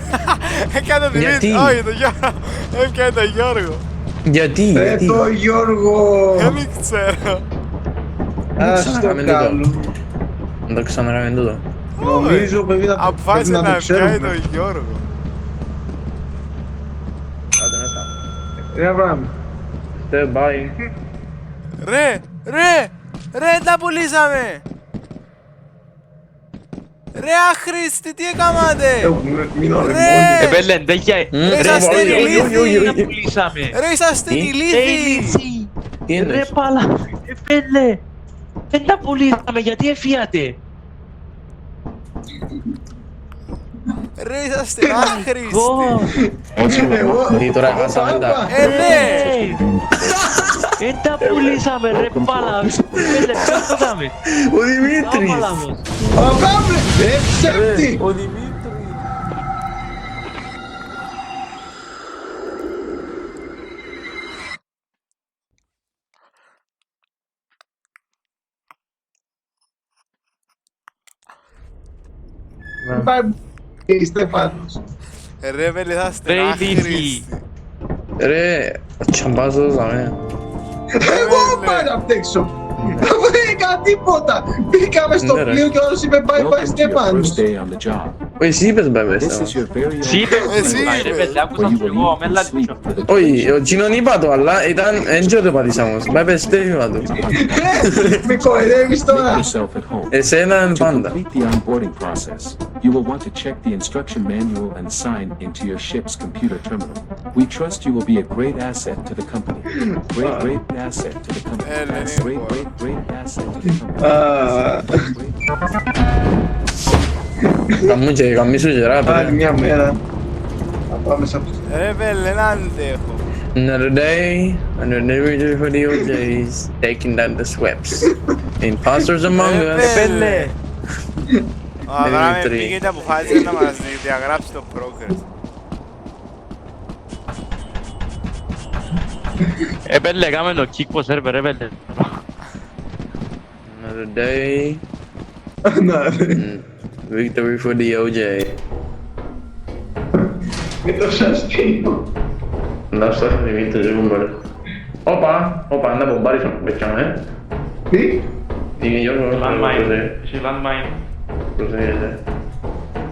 Έκανε το Γιατί? Δημήτρη. Όχι, το Γιώργο. Έπιανε το Γιώργο. Γιατί. Το Γιώργο. Δεν ξέρω. Ας το Ξανακάμε κάνω. Να το ξανακάμε τούτο. Νομίζω παιδί να πρέπει Αποφάσισε να να το πιάει ξέρουμε. το Γιώργο. Άντε μέσα. Ρε Αβραάμ. Bye. Ρε, τα πουλήσαμε. Ρε άχρηστη, τι έκαματε! Μην ωρεμόνι. Ρε! Επέλε, δεν για... Ρε, είσαστε ηλίθιοι! να πουλήσαμε. Ρε είσαστε ηλίθιοι! Τι Ρε εννοείς? πάλα, επέλε. Δεν τα πουλήσαμε, γιατί εφιάτε. Ρε είσαστε άχρηστοι! Τι τώρα χάσαμε τα... Ναι! Δεν τα πουλήσαμε ρε πάλα. Επέλε, ποιος το κάμε. Ο Δημήτρης! Πάμε! Ψεύτη! Ο Δημήτρης! Πάει είστε πάντως. Ρε πέλε θα είστε Ρε άχρηστοι! ηλίθιοι. Ρε, τσαμπάζω δάμε. Εγώ πάω να φταίξω. Δεν έκανα τίποτα. Μπήκαμε στο Ναι, ρε. πλοίο και όλος είπε bye bye Στέφανος. Εσύ είπες μπε μέσα. Εσύ είπες, Εσύ ρε είπες. πέλε, άκουσα σου εγώ, με λάτισο. Όχι, ο Τσίνον είπα το, αλλά ήταν έντζο το πατήσαμε. Μπε πες στέφημα του. Με κοροϊδεύεις τώρα. Εσένα πάντα. To complete the onboarding process, you will want to check the instruction manual and sign into your ship's computer terminal. We trust you will be a great asset to the company. Great asset to the company. Great asset to the company. Καμίσου και Άλλη ράπε. μια μέρα. Θα πάμε σε αυτό. Ρε πέλε, δεν αντέχω. Another day for the OJs, taking down the sweeps. Imposters among Ρε us. πέλε. Α, τώρα με Δημήτρη. πήγε και αποφάσισε να μας διαγράψει το progress. Επέλε, κάμε το kick po server, επέλε. Another day, Να, victory for the OJ. με το σαστίνο. Να στο Δημήτρη, ζούμε. Όπα, να μπομπάρεις να πετιάμε. Τι? Τι είναι Γιώργο, Landmine, έχει landmine. προσέχετε.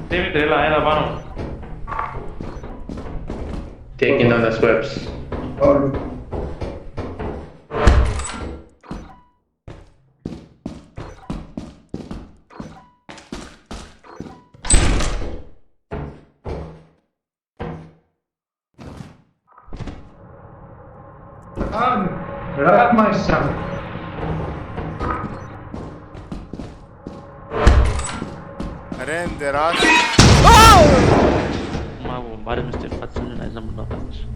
Δημήτρη, έλα πάνω. Taking down the sweeps. Όλο. Rat my son. Render as. Μα μπομπάρει μες στη φάτσα μου, να είσαι να μου το φάτσα.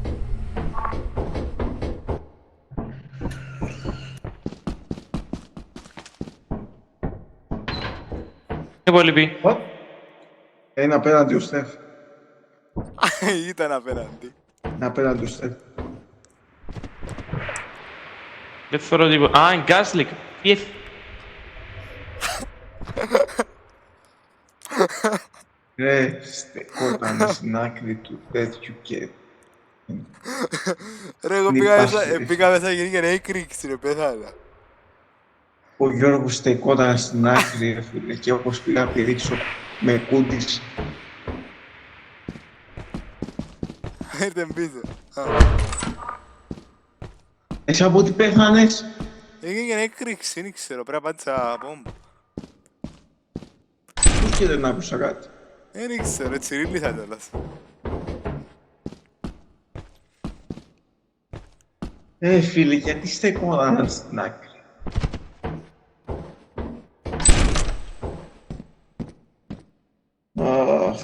Υπόλοιποι. What? Είναι απέναντι ο Στεφ. Ήταν απέναντι. Είναι απέναντι ο Στεφ. Δεν θεωρώ τίποτα. Α, είναι Γκάσλικ. Ρε, στεκόταν στην άκρη του τέτοιου και... Ρε, εγώ Μη πήγα πας, μέσα, ρε. πήγα μέσα και έγινε έκρηξη ρε, πέθανα. Ο Γιώργος στεκόταν στην άκρη, ρε φίλε, και όπως πήγα να πηδήξω με κούντις. Ήρθε πίσω. Α. Εσύ από τι πέθανες? Έγινε έκρηξη, δεν ξέρω, πρέπει να πάτησα πόμπο. Πώς και δεν άκουσα κάτι. Δεν ξέρω, τσιρίλησα κιόλας. Φίλε, γιατί στεκόταν στην άκρη? Αχ,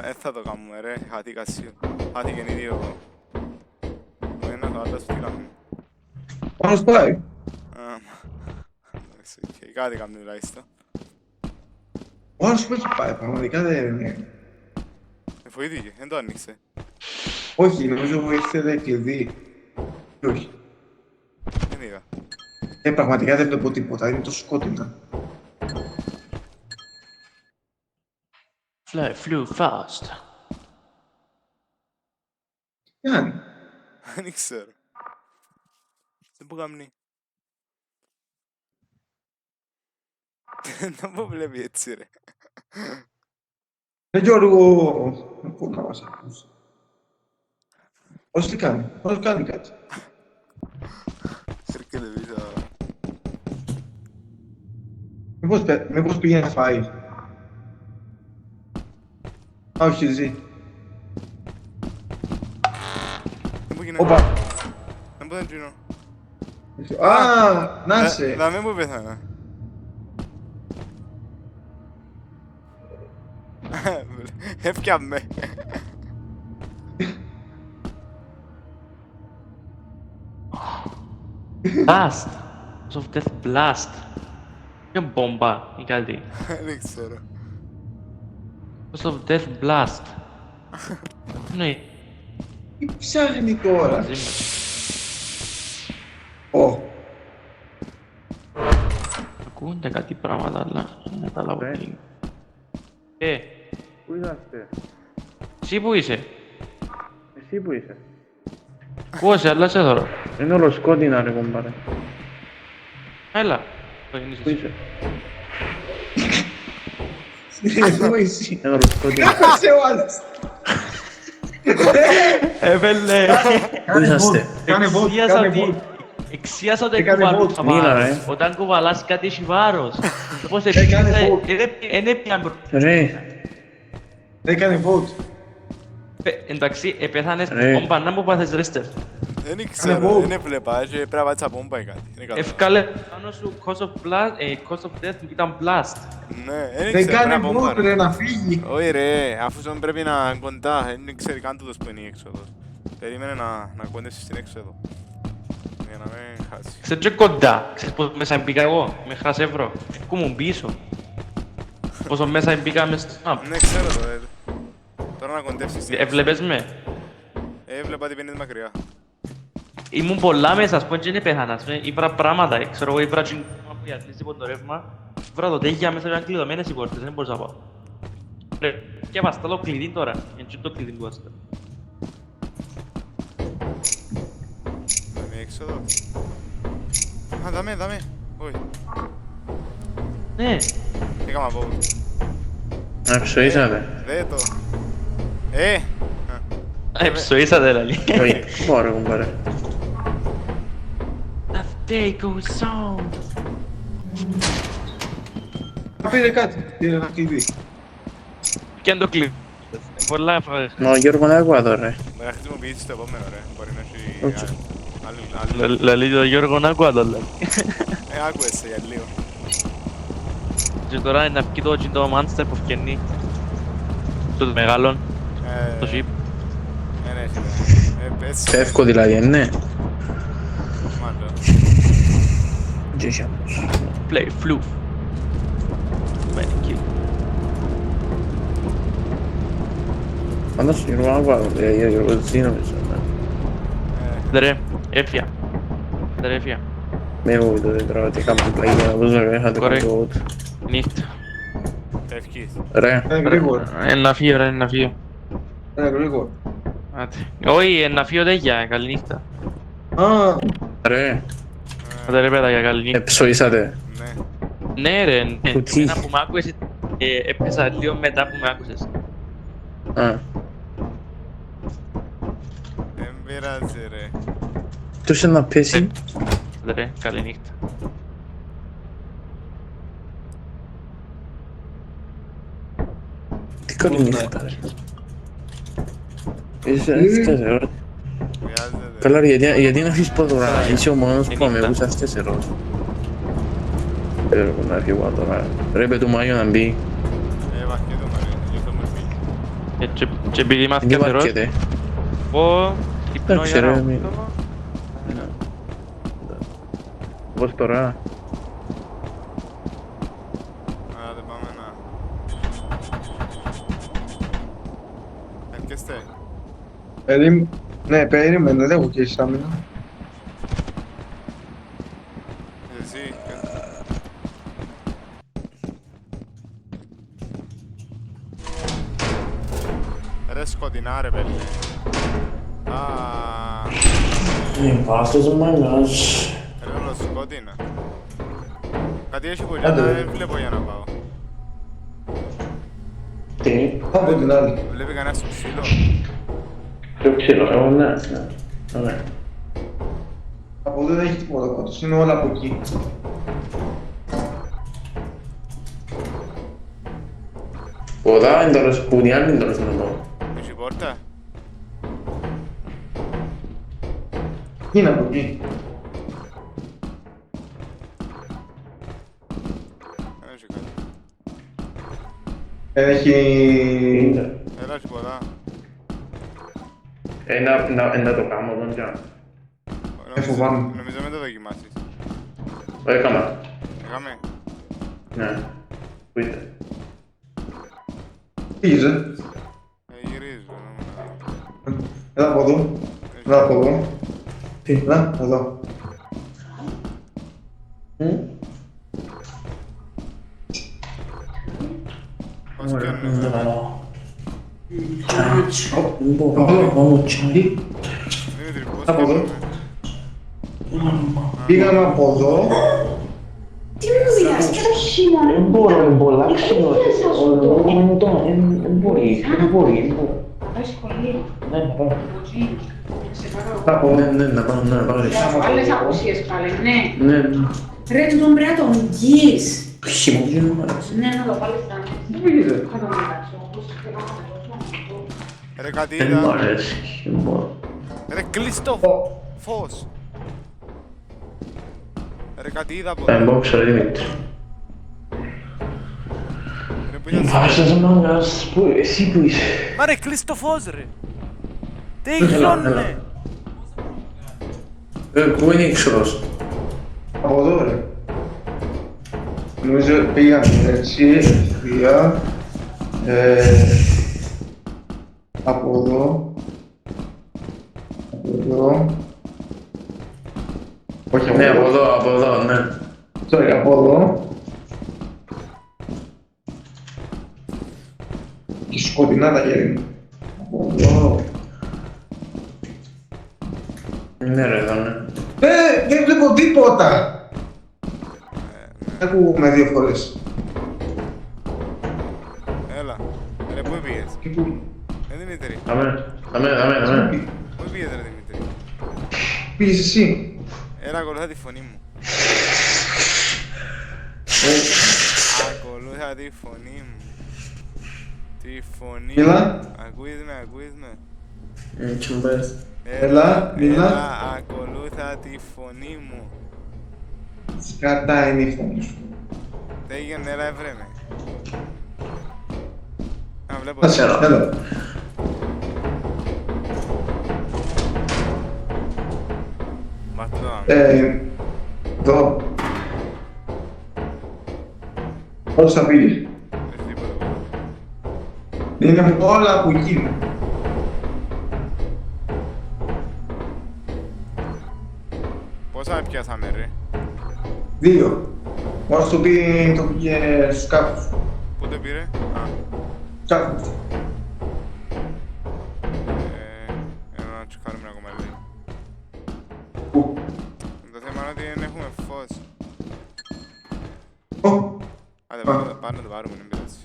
Δεν θα το κάνουμε ρε, χάθηκα σίγουρα. Χάθηκεν οι δύο. Ο ένας ο άλλος τι κάνουμε. πάνω πάει. Εντάξει, και κάτι κάνουμε τουλάχιστον. Ο άλλος που έχει πάει, πραγματικά δεν είναι. Φοήθηκε, δεν το άνοιξε. Όχι, νομίζω που ήρθε δε κλειδί. Όχι. Δεν είδα. Πραγματικά δεν βλέπω τίποτα, είναι τόσο σκότεινα. Flew fast. Τι κάνει? Δεν ξέρω. Δεν πω καμνή. Δεν μου βλέπει έτσι ρε. Γιώργο, πού να μας ακούσει. Πώς τι κάνει, πώς κάνει κάτι. Έρχεται πίσω. Μήπως πήγε να φάει. Όχι, ζει. Δεν μου γίνει. Όπα. Δεν μου δεν γίνω. Α, να σε. Να μην μου πέθανα. Έφτιαμε. Blast. Cause of death blast. Ποια μπόμπα ή κάτι. Δεν ξέρω. Cause of death blast. Ναι, Τι ψάχνει τώρα. μαζί με. Ω. Ακούγονται κάτι πράγματα, αλλά δεν καταλάβω τι είναι. Πού είσαστε? Εσύ που είσαι. Εσύ που είσαι? Ακούω σε, αλλά σε θωρώ. Είναι όλο σκότεινα ρε κομπάρε. Έλα. Το γίνεις Πού εσύ. είσαι? Εδώ εσύ. Είναι όλο σκότεινα. Κάσε ο άλλος. Έβελε. Πού είσαστε? Κάνε vote, Εξίασα κάνε ότι... vote. Εξίασα ότι Έκανε κουβαλούσα vote. Μίλα, βάρος. ρε. Όταν κουβαλάς κάτι έχει βάρος. Όπως Έκανε vote. δεν έπιαν Ρε, Έκανε vote. εντάξει, επέθανες Ρε. κομπά να μου πάθες ρίστερ. Δεν ξέρω, δεν έβλεπα και πρέπει να βάτσα πόμπα ή κάτι. Είναι καλό. Ευκάλε πάνω σου cost of death ήταν blast. Ναι, δεν Δεν ξέρω, κάνει πρέπει να πόμπα, vote ρε. ρε να φύγει. Όχι ρε, αφού ζω πρέπει να κοντά, δεν ξέρει καν τούτος που είναι η έξοδος. Περίμενε να κοντεύσει στην έξοδο. Για να μην χάσει. Ξέρεις και κοντά, ξέρεις πόσο μέσα μπήκα εγώ, με χρασεύρο. Κούμουν πίσω. Πόσο μέσα μπήκα μες στο map. Ναι, ξέρω το, τώρα να κοντεύσεις στην έξοδο. Έβλεπες με. Έβλεπα ότι πίνεις μακριά. Ήμουν πολλά μέσα, ας πούμε και δεν πέθανας. Ήβρα πράγματα, ξέρω εγώ ήβρα και που γιατρίζει από το ρεύμα. Ήβρα το τέγια μέσα ήταν κλειδωμένες οι πόρτες, δεν μπορούσα να πάω. Και βαστά το κλειδί τώρα, είναι και το κλειδί του βαστά. Είναι η έξοδο. Α, δαμέ. Όχι, Ναι, έκανα vote. να ψωίσατε. Δε το. ψωίσατε δηλαδή. Όχι, πού ρε κομπάρε. The day goes on. Θα πήρε κάτι. Πήρε ένα κλειδί. Και αν το κλειδί. Πολλά Μα ο Γιώργο να ακούω εδώ ρε. Μπορεί να χρησιμοποιήσεις το επόμενο ρε. Μπορεί να Όχι. έχει άλλη. Λαλεί το Γιώργο να ακούω το λέει. Άκουεσαι για λίγο. Και τώρα είναι να βγει το monster που φκαινεί. Το μεγάλον, το ship. Δεν έχει ρε. Έτσι. Φεύγω δηλαδή, ναι. Μάλλον. Και χαμός. Play floof. Μένει kill. Πάντως Γιώργο να ακούω, Γιώργο τι νομίζω. Δρε, έφυγα. Δρε, έφυγα. Με εγώ το τώρα ότι κάνω την πλαγία, πώς να είχατε Κορέ. κάνει το out. Νύχτα. Φεύγεις. Ρε, Γρήγορα. Να φύγω ρε, να φύγω. Γρήγορα. Άτε. Όχι, να φύγω τέγια, καλή νύχτα. Α, ρε, Άντε ρε παιδάκια, καλή νύχτα. ψωίσατε. Ναι. Ναι ρε, ναι. Που τι? Ένα που μ' άκουσες, έπαιζα λίγο μετά που με άκουσες. Α, Δεν πειράζει ρε. τους να πέσει. Δρε, καλή νύχτα. Τι καλή νύχτα ρε. Είσαι αυτές ερώτηση. Χρειάζεται. Καλά ρε, γιατί να αφήσεις πω τώρα, είσαι ο μόνος που με ακούς αυτές ερώτηση. Θέλω να φύγω τώρα. Ρε πε του Μάγιο να μπει. Βαρκέ το μαρέ. Γι' αυτό με φύγει. Και επειδή μάθει Δεν κάθε ερώτηση, βαρκέται. πω υπνώ Εντάξει, για ρε, να... μη- Πώς τώρα. Άντε πάμε να... Έρχεστε. ναι, περίμενε, δεν έχω και στάμινα. Εσύ. Ρε σκοτεινά ρε παιδί. Α, Είναι πάστος μάγας. ρε όλο σκοτεινά. Κάτι έχει πολύ, αλλά δεν βλέπω για να πάω. Τι. Από την άλλη. Βλέπει κανένα στο ξύλο. Το ξέρω, εγώ ναι. Ναι. Ωραία. Από εδώ δεν έχει τίποτα πάντως, είναι όλα από εκεί. Ω, ποδά, είναι τέλος που είναι άλλη, είναι τέλος να πω. Έχει πόρτα. Είναι από εκεί. Δεν έχει κάτι. Έχει... Έλα έχει ποδά. Να το κάνω τον τζα. φοβάμαι. Νομίζω μην το δοκιμάσεις. Έκανα. Έκαμε. Ναι. Πού είστε. Πήγες, Γυρίζω. Έλα από εδώ. Έλα από εδώ. Τι, έλα, εδώ. Πώς πιάνουμε. Δημήτρη, πώς Από εδώ. πιάνουμε. Πήγαμε από εδώ. Τι μουδιάς, καταρχήν. Δεν μπορώ, είναι πολλά ξύλο. Δεν μπορεί. Πάει σχολείο. Ναι, να πάω. Από εδώ. Ναι, να πάω. Άλλες απουσίες πάλι, ναι. Ναι. Ρε, του τον πρέπει να τον γεις. Χειμώνα δεν μου αρέσει. Ναι, να το πάλι φτάνει. Πού πήγες. Θα τον κοιτάξω. Ρε κάτι Δεν μου είδα. αρέσει. Χειμώνα. Ρε κλείστο φως. Ρε κάτι είδα από Θα εδώ. μπω ξέρω Δημήτρη. Ρε που ήταν Βάζεις μάγκας. Εσύ που είσαι. Μα ρε κλείς το φως ρε. Έλα. Τελειώνε. Πού είναι η ξηρός. Από εδώ, ρε. Νομίζω πήγαμε έτσι, ευθεία. Από εδώ. Από εδώ. Όχι, Ναι, από εδώ, ναι. Sorry, από εδώ. Και σκοτεινά τα χέρια μου. Από εδώ. Ναι ρε, εδώ, ναι. Δεν βλέπω τίποτα! Ακούγομαι 2 φορές. Έλα. Ρε πού πήγες. Και πού? Δημήτρη. Δαμέ. Πού πήγες ρε Δημήτρη. Πήγες εσύ. Έλα ακολούθα τη φωνή μου. Ακολούθα τη φωνή μου. Τη φωνή Μιλά. μου. Ακούεις με. Έτσι μου πες. Έλα, μιλά. Ακολούθα τη φωνή μου. Σκατά είναι η φωνή σου. Δεν έγινε, έλα έβρε με. Α, βλέπω. Έλα. Μαθαίνω. Εδώ. Όσα πήγε. Δεν τίποτα. Είναι όλα από εκεί. Πόσα με πιάσαμε ρε. 2. Μόλις το πήγε στους σκάφους. Πού το πήρε. Α, Σκάφους. να τσεκάρουμε ακόμα λίγο. Πού? Το θέμα είναι ότι δεν έχουμε φως. Ω. Άντε πάμε να το πάρουμε, δεν πειράζει.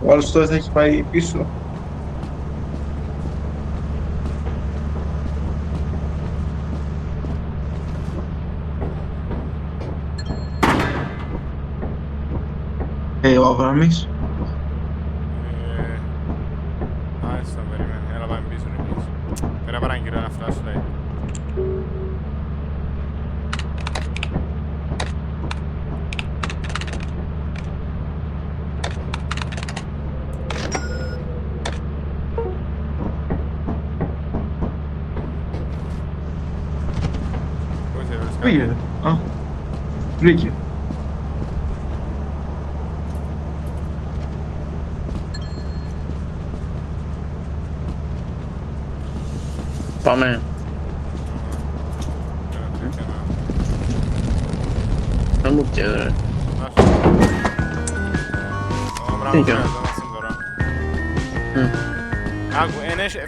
Ο άλλος τώρα θα έχει πάει πίσω. Ο Αβραμής. Άστα, περίμενε. Έλα πάμε πίσω ρε πίσω. Πέρα παράγγειρα να φτάσω λέει. Πήγε. Α. Βρήκε. Πάμε. Δεν μου πιέζει ρε. Τι έκανα? Άκου,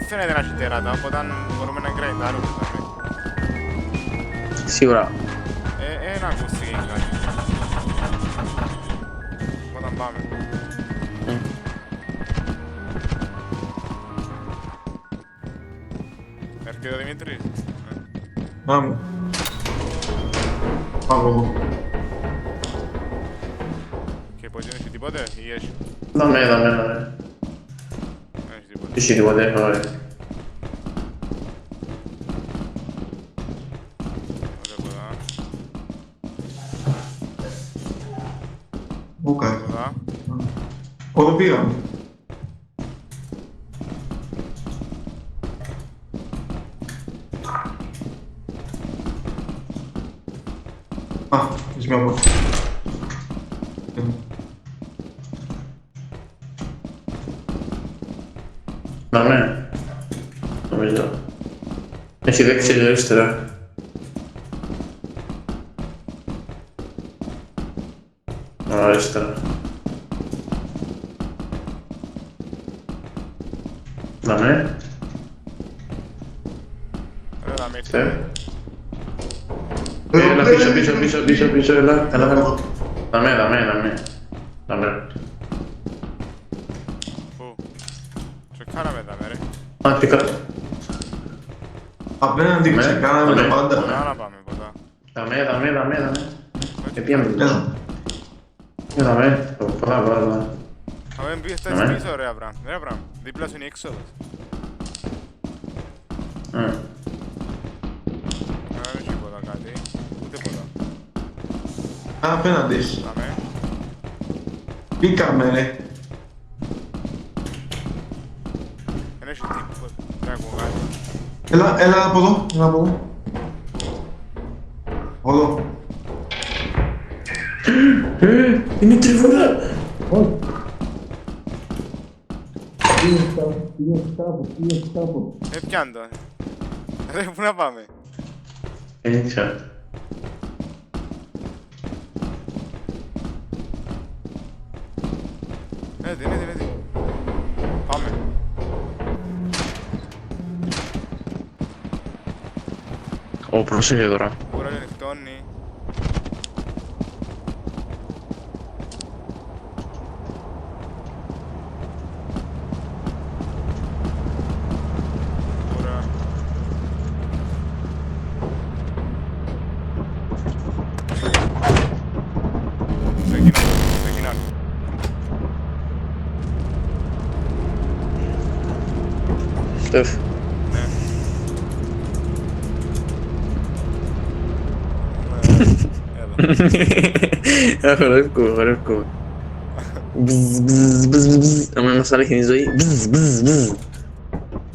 φαίνεται να έχει τεράτα, οπότε μπορούμε να γκραϊντάρουμε. Σίγουρα. δεν ακούστηκε κάτι. Όταν πάμε. Έρχεται ο Δημήτρης. Πάμε. Πάω εγώ. Και πως δεν έχει τίποτε ή έχει. Δάμε. Δεν έχει τίποτε. Έχει τίποτε, ωραία. Πού κάτω. Εδώ. Εδώ πήγαμε. Α, είσαι μια πόρτα. Δάμε. Νομίζω. Έχει δεξιά και αριστερά. Αριστερά. Δάμε. Ρε Δημήτρη. Έλα πίσω, έλα. Δάμε. Πού. Τσεκάραμε τα ρε. Α, τι κάτω. Απέναντι ξεκάναμε τα πάντα. Να πάμε ποτά. Δάμε. Πήγαμε. Δάμε. Πολλά. Θα μην πεις στάσεις πίσω ρε Αβραμ. Ρε Αβραμ. Δίπλα σου είναι η έξοδος. Δεν έχει τίποτα κάτι. Ούτε ποτά. Απέναντι. Πάμε. Μπήκαμε ρε. Δεν έχει τίποτα. Δεν ακούω κάτι. Έλα από εδώ. Εδώ. Είναι τριβούλα. Πιάνει το. Ρε πού να πάμε. Έτσι. Έτοι. Πάμε. Ω, πρόσεχε τώρα. Κούρα και νυχτώνει. Κούρα. Ξεκινά. Στεφ. Ναι. Έλα. Χορεύκω. Μπζζ. Άμα είμαστε αληθινή ζωή.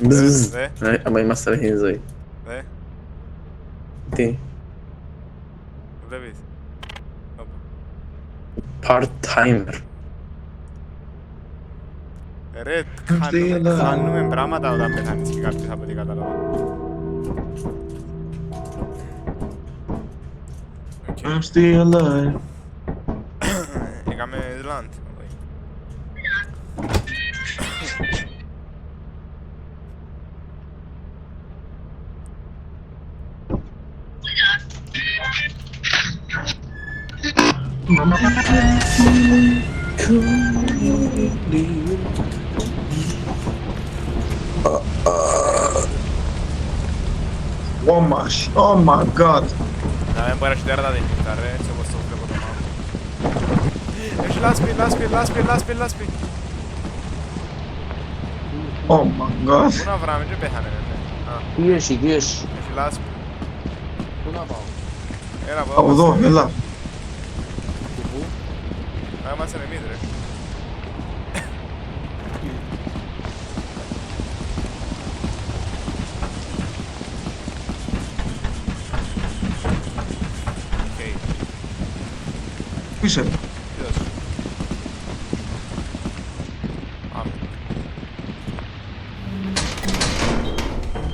Μπζζ. Δε. Άμα είμαστε αληθινή ζωή. Δε. Τι. Βλέπεις. Part-timer. Ρε, χάνουμε πράγματα όταν πεθάνεις και κάποιος από ό,τι κατάλαβα. I'm still alive. Έκαμε Ισλάντ. Oh my god. Να μην μπορεί να έχει τέρτα την νύχτα ρε, έτσι όπως το βλέπω το μάτι. Έχει λάσπη. Oh my god. Πού να βράμε και πέθανε ρε. Α, Τι έχει. έχει λάσπη. Πού να πάω. Έλα από Από εδώ, έλα. Να είμαστε εμείς ρε. Πού είσαι.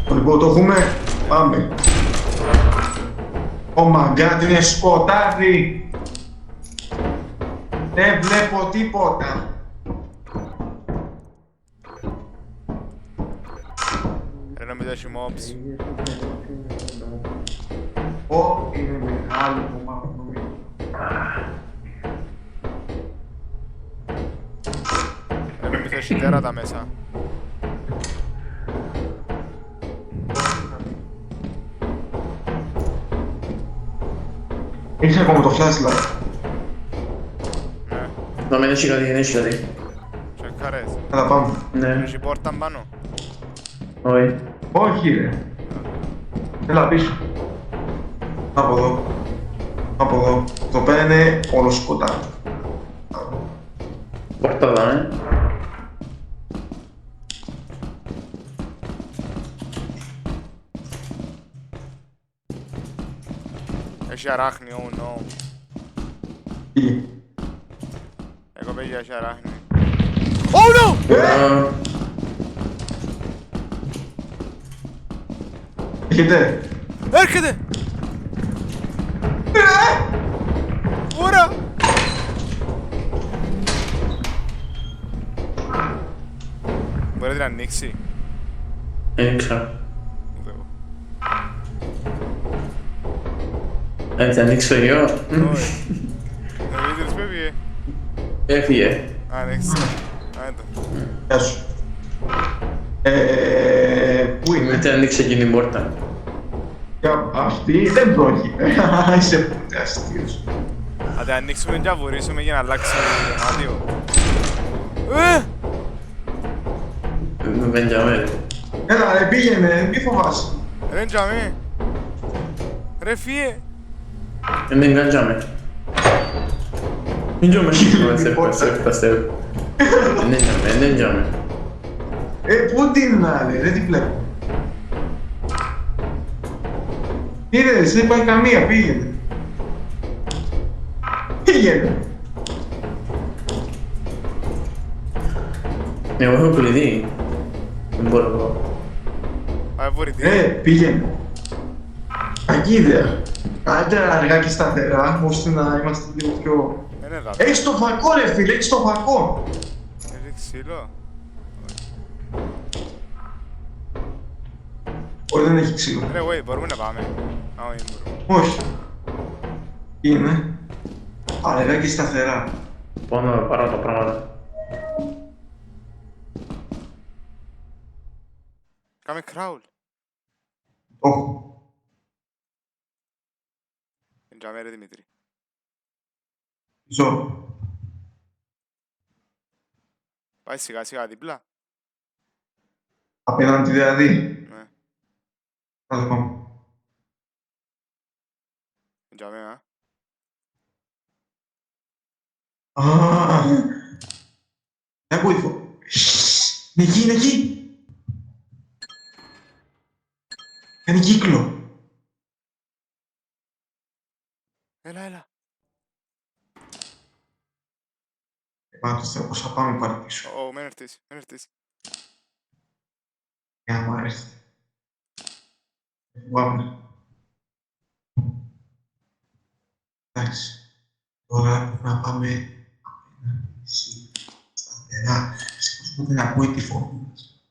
Λοιπόν, το έχουμε. Πάμε. Oh my god, είναι σκοτάδι. Δεν βλέπω τίποτα. Ρε νομίζω έχει mobs. Ω, είναι μεγάλο το μαύρο. έχει τέρατα μέσα. Έχεις ακόμα το flashlight. Ναι, Να μην έχει κάτι, δεν έχει κάτι. τσεκάρες. Έλα πάμε. Ναι, Έχει πόρτα πάνω. όχι. Όχι ρε. Έλα πίσω. Από εδώ. Από εδώ. Το πέρα είναι όλο σκοτάδι. Πόρτα δάμε. Έχει αράχνη, oh no. Τι. Εγώ παιδιά έχει αράχνη. Oh no! Έχετε. Έρχεται! Ωρα! Μπορείτε να ανοίξει. Δεν ξέρω. Ούτε εγώ. Έτσι ανοίξει το γιο. Όχι. Δεν vidíš πέφυγε. Έφυγε. Άνοιξε. Άντε. Γεια σου. Πού είναι. Έτσι ανοίξει εκείνη η πόρτα. Αυτή δεν πρόκειται. Είσαι πολύ αστείος. Άντε ανοίξουμε και αβουρήσουμε για να αλλάξει το δωμάτιο. Δεν τζαμε. Έλα ρε πήγαινε, μη φοβάσαι. Ρε τζαμί. Ρε φύε. Δεν κάτσαμε. Δεν τζαμε. Παστεύω. Δεν τζαμε. Πού την άλλη, δεν την βλέπω. Είδες, δεν υπάρχει καμία, πήγαινε. Πήγαινε. Εγώ έχω κλειδί. Δεν μπορώ εγώ. Πάει βουρητή. Πήγαινε. Κακή ιδέα. Κάντε αργά και σταθερά, ώστε να είμαστε λίγο πιο... Δεν είναι δάτο. Έχεις το φακό ρε φίλε, έχεις το φακό. Έχει ξύλο. Όχι, δεν έχει ξύλο. Ρε wait, μπορούμε να πάμε. Α, όχι, δεν μπορούμε. Όχι. Είναι. Αργά και σταθερά. Πάω να πάρω τα πράγματα. Κάμε crawl. Όχι. Τζαμί ρε Δημήτρη. Ζω. Πάει σιγά σιγά δίπλα. Απέναντι δηλαδή. Ναι. Θα το πάμε. Τζαμί, α. Δεν ακούει φω. Είναι εκεί, είναι εκεί. Κάνει κύκλο. Έλα, έλα. Πάντως θέλω πως θα πάμε πάλι πίσω. Ω, μην έρθεις, μην έρθεις. Για να μου αρέσει. Πάμε. Εντάξει. Τώρα πρέπει να πάμε απέναντι σταθερά. Δυστυχώς που δεν ακούει τη φωνή μας.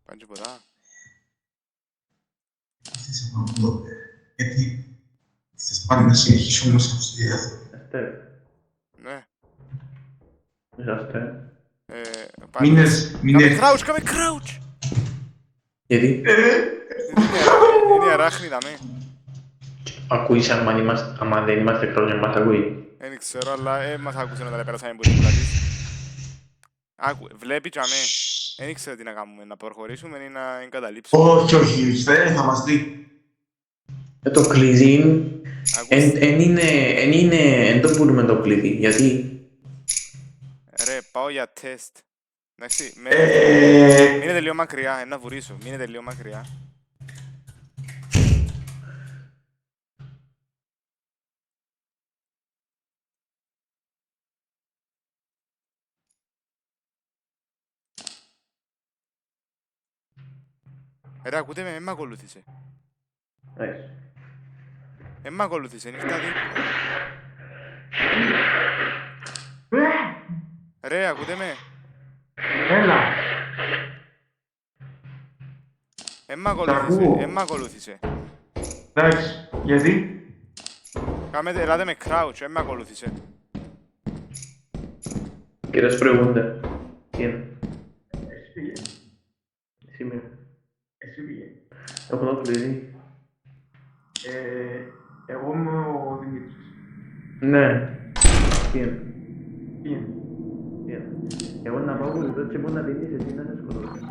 Πάει τίποτα. Είστε σε πάνω γιατί είστε σπάνια να συνεχίσουμε μέσα αυτή τη διάθεση. Ναι. Είσαστε. Μήνες. Κάμε crouch, κάμε crouch. Γιατί Είναι η αράχνη, δαμέ. ακούεις άμα δεν είμαστε χρόνια μας ακούει. Δεν ξέρω, αλλά μας άκουσε όταν πέρασαμε που την πλατής. Βλέπει τζαμέ. Δεν ξέρω τι να κάνουμε, να προχωρήσουμε ή να εγκαταλείψουμε. Όχι, όχι, θα μας δει. Το κλειδί Ακούς. δεν το πουλούμε το κλειδί, γιατί Ρε, πάω για τεστ. Εντάξει, Ε, μείνετε λίγο μακριά, να βουρήσω, μείνετε λίγο μακριά. Ρε, ακούτε με, μ' ακολούθησε. εντάξει. Μ' ακολούθησε, νύχτα δίπλα. Ρε, ακούτε με. Έλα. Μ' ακολούθησε, ακούω. μ' ακολούθησε. Εντάξει, γιατί. Ελάτε με crouch, με ακολούθησε. ¿Quieres preguntar? ¿Quién? Sí, mira. Έχω το κλειδί. Εγώ είμαι ο Δημήτρης. Ναι. ¿Quién? ¿Quién? Εγώ να πάω εδώ και μπορώ να δίνεις εσύ να σε σκοτώσεις.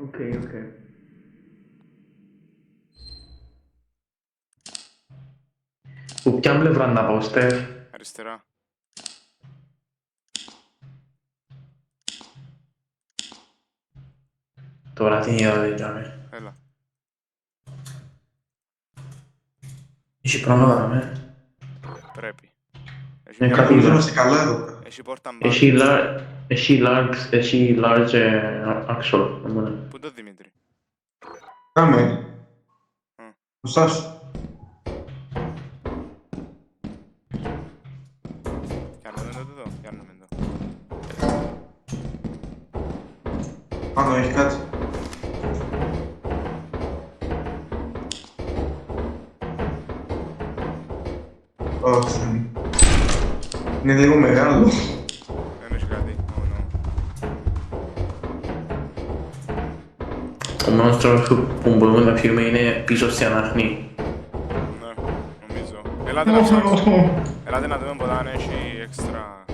Οκ. Που ποια πλευρά να πάω, Στεφ? Αριστερά. Τώρα τι είδα δεν κάμε. Έλα. Έχει πράγματα με. Πρέπει. Ναι, Έχει- κάτι Νομίζω είδα. είμαστε καλά εδώ πέρα. Έχει πόρτα μπα. Έχει large axle. Πού είναι το Δημήτρη? Κάμε. Μμ. Μπροστά σου. Πιάνουμε το εδώ, πιάνουμε το. Πάνω έχει κάτι. Όχι. Είναι λίγο μεγάλο. Δεν έχει κάτι. Oh, no. Ο μόνος τρόπος που μπορούμε να φύγουμε είναι πίσω στη ανάχνη. Ναι, νομίζω. Ελάτε να ψάξουμε. Ελάτε να δούμε ποτέ αν έχει έξτρα.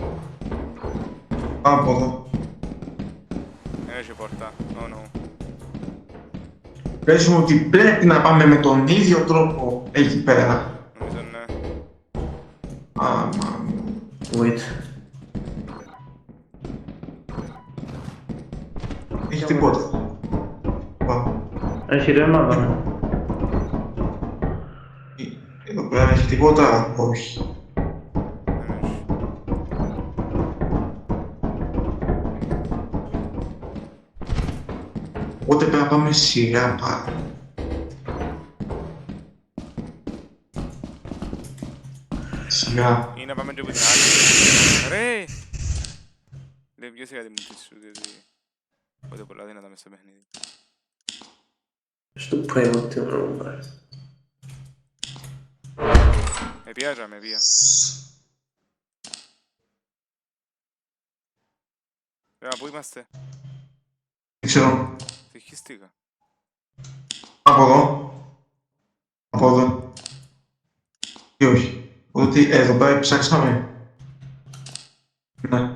Από εδώ. Δεν έχει πόρτα. Oh, no. Πες μου ότι πρέπει να πάμε με τον ίδιο τρόπο εκεί πέρα. Νομίζω ναι. Άμα. Wait. Έχει τίποτα. Πάω. Έχει ρέματα με. Εδώ πέρα έχει τίποτα. Όχι. Δεν έχει. Οπότε πρέπει να πάμε σιγά πάρα. Σιγά. Ή να πάμε και από την άλλη. Ρε! Λέει πιο σιγά τη μούτη σου, διότι... Οπότε πολλά δυνατά μες στο παιχνίδι. Στο πέμπω τι ώρα. Με πιάζα, με πία. Ρε, πού είμαστε? Δεν ξέρω. Θυχίστηκα. Από εδώ. Από εδώ. Ή όχι. Ότι εδώ πέρα ψάξαμε. Ναι.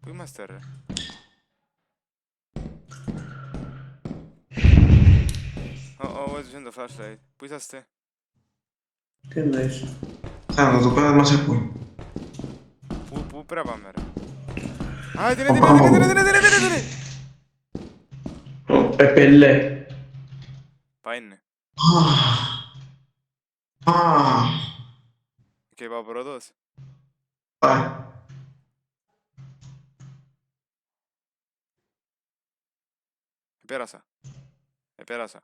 Πού είμαστε ρε? Where's the flashlight? Πού είσαστε? Τι εννοείς? Κάνα εδώ πέρα μας έχουν. Πού πρέπει να πάμε ρε? Α, τι Πεπελέ. Πάει είναι. Και πάω πρώτος. Πάει. Επέρασα.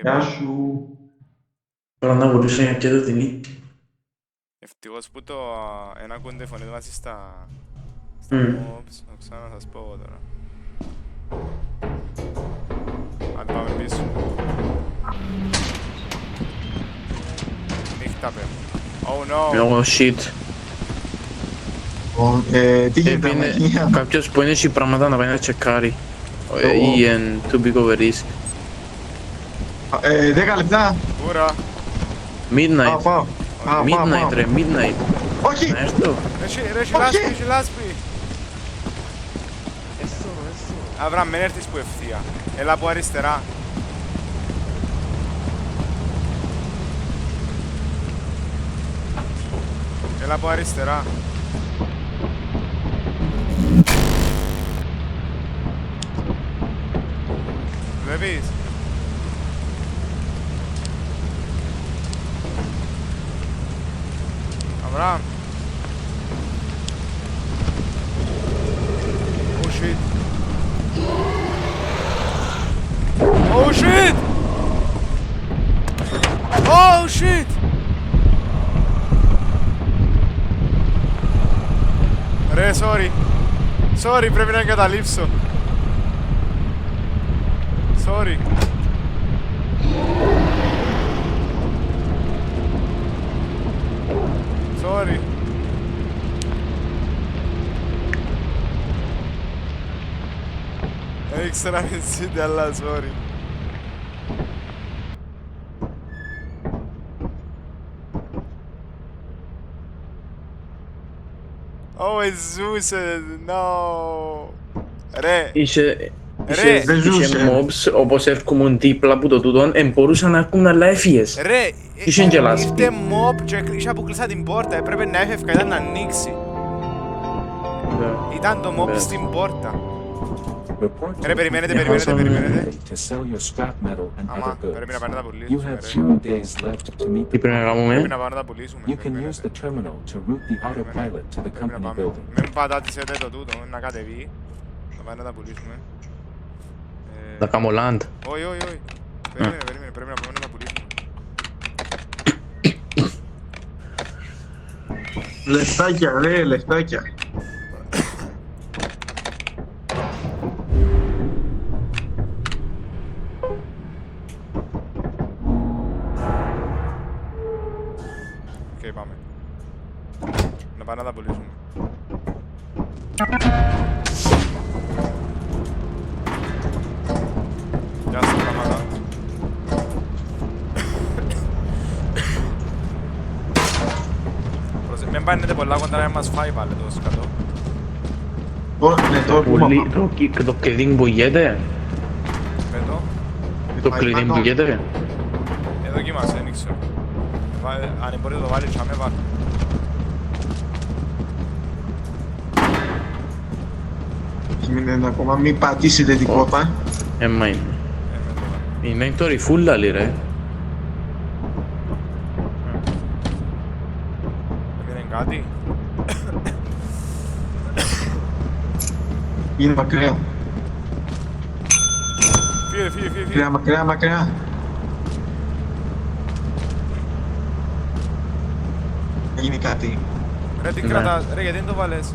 Γεια σου. Τώρα να μπορούσα να πιέτω την νύχτη. Ευτυχώς που το ένα ακούνται φωνές μαζί στα Μμμ. mobs. Θα ξανά σας πω εγώ τώρα. Άντε πάμε πίσω. Νύχτα πέ. Oh no. Oh shit. Τι γίνεται Είναι Μαγία? κάποιος που έχει πράγματα να πάει να τσεκάρει. Ή εν to be over risk. 10 λεπτά. Ούρα. Midnight. Πάω. Midnight ρε, midnight. Όχι. Να έρθω. Ρε έχει λάσπη, έχει λάσπη. Αβραμ, μην έρθεις που ευθεία. Έλα από αριστερά. Έλα από αριστερά. Βλέπεις. Αβραμ. Oh shit. Oh shit! Oh shit! Ρε, sorry. Sorry, πρέπει να εγκαταλείψω. Sorry. Sorry. Δεν ήξερα μισήτε, αλλά sorry. Ω, ζούσε, no. Ρε, Είχε Ρε, δεν ζούσε. mobs όπως έρχομουν δίπλα από το τούτον, μπορούσαν να έρχουν αλλά έφυγες. ρε, Είχε και λάσπη. ήρθε mob και είχα που κλείσα την πόρτα, έπρεπε να έφευκα, ήταν να ανοίξει. Ήταν το mob στην πόρτα. Report to Ρε, the περιμένετε, company περιμένετε. to sell your scrap metal and Άμα, other πρέπει να goods. πάνε να τα You πουλήσουμε, have ρε. 0 days left to meet Τι the πρέπει να Πρέπει κάνουμε? να πάμε να τα πουλήσουμε, You can use περιμένετε. the terminal to route the autopilot to the Πρέπει να company πάμε. building. Μην πατάτησετε το τούτο, να κατεβεί. Να πάμε να τα πουλήσουμε. Θα κάνω land. Όχι, όχι, όχι. Περίμενε, περίμενε, πρέπει να πάμε να τα πουλήσουμε. Λεφτάκια, ρε, λεφτάκια. Οκ, πάμε. Να πάμε να τα πουλήσουμε. Γεια σας, πράγματα. Μην πάνετε πολλά κοντά να μας φάει πάλι το σκατό. Ναι, τώρα που Πολύ, είπαμε. το κλειδί μου πουλιέται. Πέτω. Το κλειδί μου πουλιέται. Δοκίμασε, δεν ξέρω. Αν μπορεί να το βάλει, τσάμε βάλει. Μείνετε ακόμα, μην πατήσετε τίποτα. Έμα είναι. Είναι το ριφούλα λέει ρε. Έμεινε κάτι. Είναι μακριά. Φύγε, φύγε, φύγε. Μακριά, μακριά, μακριά. Γίνει κάτι. Ρε, τι Ναι. κρατάς, ρε, γιατί δεν το βάλες.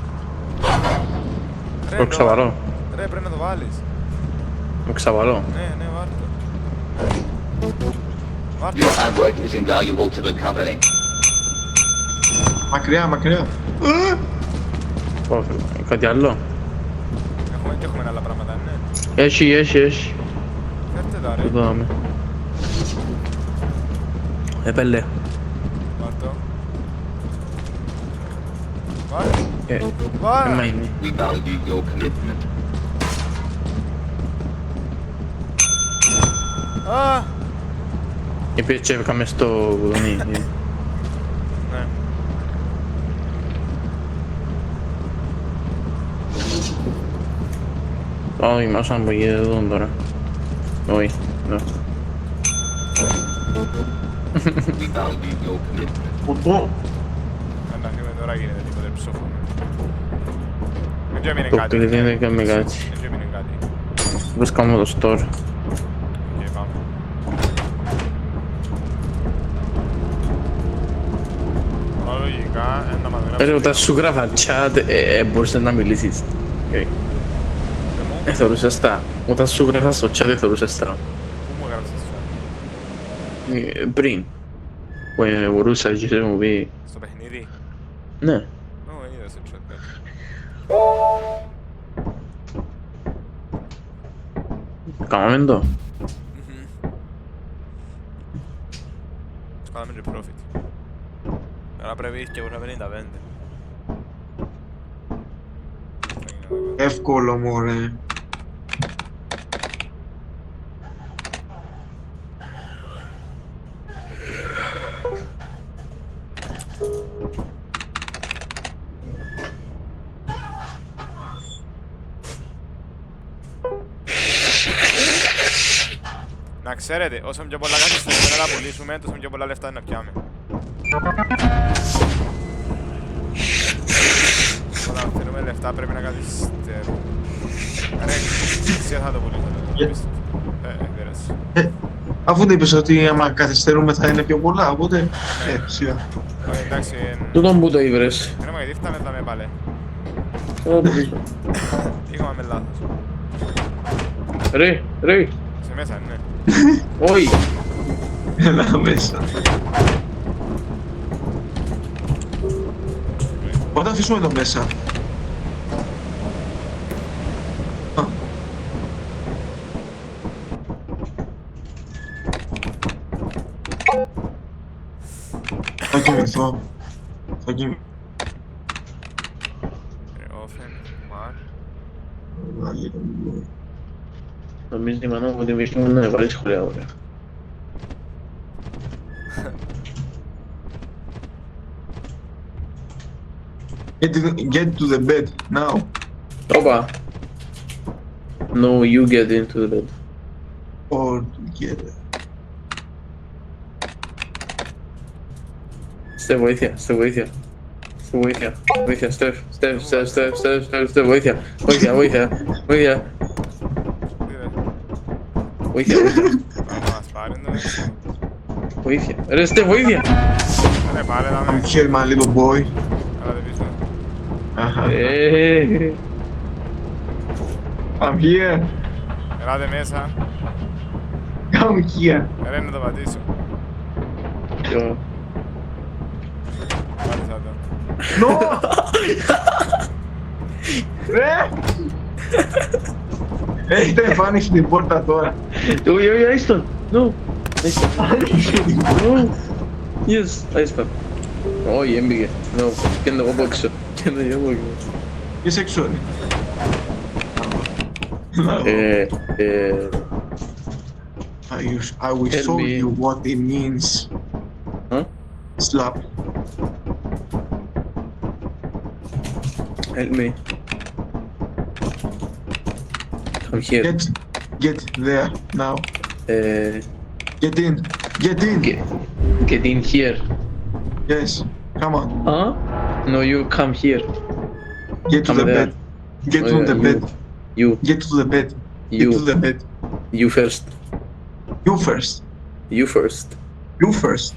Ρε, Το ξαβαρώ. Ρε, πρέπει να το βάλεις. Το ξαβαρώ. Ναι, ναι, βάρ' το. Βάρ' το. Your hard work is invaluable to the company. Μακριά, μακριά. Κάτι άλλο. Έχουμε άλλα πράγματα, ναι. Έχει. Φέρτε τα, ρε. Το δάμε. Επέλε. Βάρ' το. Βάρ'. Βάρ'. Έμα είναι. We value your commitment. Α, Επίσης και έκαμε στο γουδονί. ναι. Όχι, μας αν μπορεί εδώ τώρα. Όχι, ναι. We value your commitment. Ποτό. Αλλά τώρα γίνεται τίποτε ψόφο. Δεν έμεινε Το κάτι. κλειδί δεν κάνει κάτι. Δεν έμεινε κάτι. Πώς κάνουμε το store. Και πάμε. Όλα λογικά, να μας γράψει. Ρε, όταν σου γράφα chat, μπορούσες να μιλήσεις. Θεωρούσες τα. Όταν σου γράφα στο chat, θεωρούσες τα. Πού μου έγραψες αυτό. Πριν. Που μπορούσα και μου πει. Στο παιχνίδι. Ναι. Ω, είδα στο chat κάτι. Κάναμε το. Κάναμε και profit. Τώρα πρέπει και εγώ να 55. Εύκολο, μωρέ. Να ξέρετε, όσο πιο πολλά καθυστερούμε να τα πουλήσουμε, τόσο πιο πολλά λεφτά να πιάμε. Όταν θέλουμε λεφτά πρέπει να καθυστερούμε. Ρε, εσύ θα το πουλήσω. Δέρας. Αφού δεν είπες ότι άμα καθυστερούμε θα είναι πιο πολλά, οπότε... σιγά. Όχι, εντάξει, Τούτον που το ήβρες. δεν μου γιατί φτάμε πάλι. Όπου πίσω. Είχαμε λάθος. Ρε, ρε. Σε μέσα, ναι. Όχι. Έλα μέσα. Όταν αφήσουμε εδώ μέσα. Α. Θα κοιμηθώ. Θα κοιμηθώ. Όφεν, μαρ. Νομίζεις τη μανώ ότι βρίσκουμε να βάλει σχολεία ωραία. Get to the bed now. Όπα. No, you get into the bed. All together. Στεφ, βοήθεια, Στεφ, βοήθεια. Στεφ, βοήθεια. Βοήθεια, Στεφ, Στεφ, Στεφ, Στεφ, Στεφ, Στεφ, Στεφ, βοήθεια. Βοήθεια, βοήθεια, βοήθεια. Βοήθεια, βοήθεια. Να μας πάρει το έτσι. Βοήθεια. Ρε, Στεφ, βοήθεια. Ρε, πάρε I'm δάμε. here, my little boy. Έλα δεν πίσω. I'm here. Ελάτε μέσα. Come here. Ρε, να το πατήσω. Ποιο. Πάτησα το. No! Ρε! Έχετε εμφάνιση την πόρτα τώρα. Όχι, όχι, άιστον. No. Άιστον. No. Yes, άιστον. Όχι, έμπηκε. No, καίνε εγώ από έξω. Καίνε εγώ από έξω. Είσαι έξω. I will Tell show me. you what it means. Huh? Slap. Help me. Come here. Get there now. Get in. Get in. Get in here. Yes. Come on. Huh? No, you come here. Get to Come the there. bed. Get Oh, to yeah, the bed. You. Get to the bed. Get You. to the bed. You first. You first. You first. You first.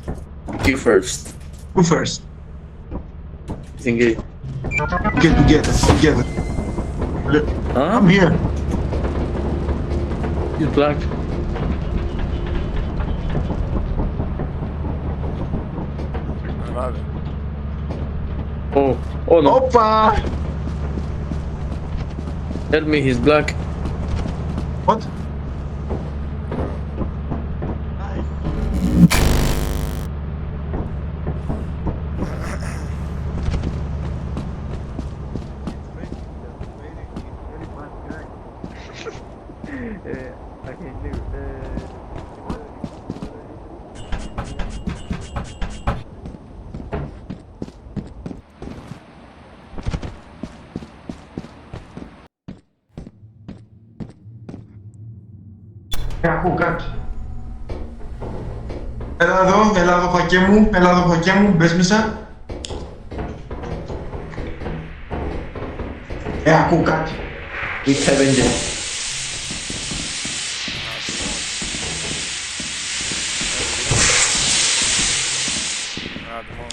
You first. You first. Disengage. Get together. Together. Huh? I'm here. You black. Ελάτε. Oh. Oh no. Όπα! Help me, he's black. What? Ακούω κάτι. Έλα εδώ φακέ μου, μπες μέσα. Ακούω κάτι. We have engine. Ελάτε μόνο.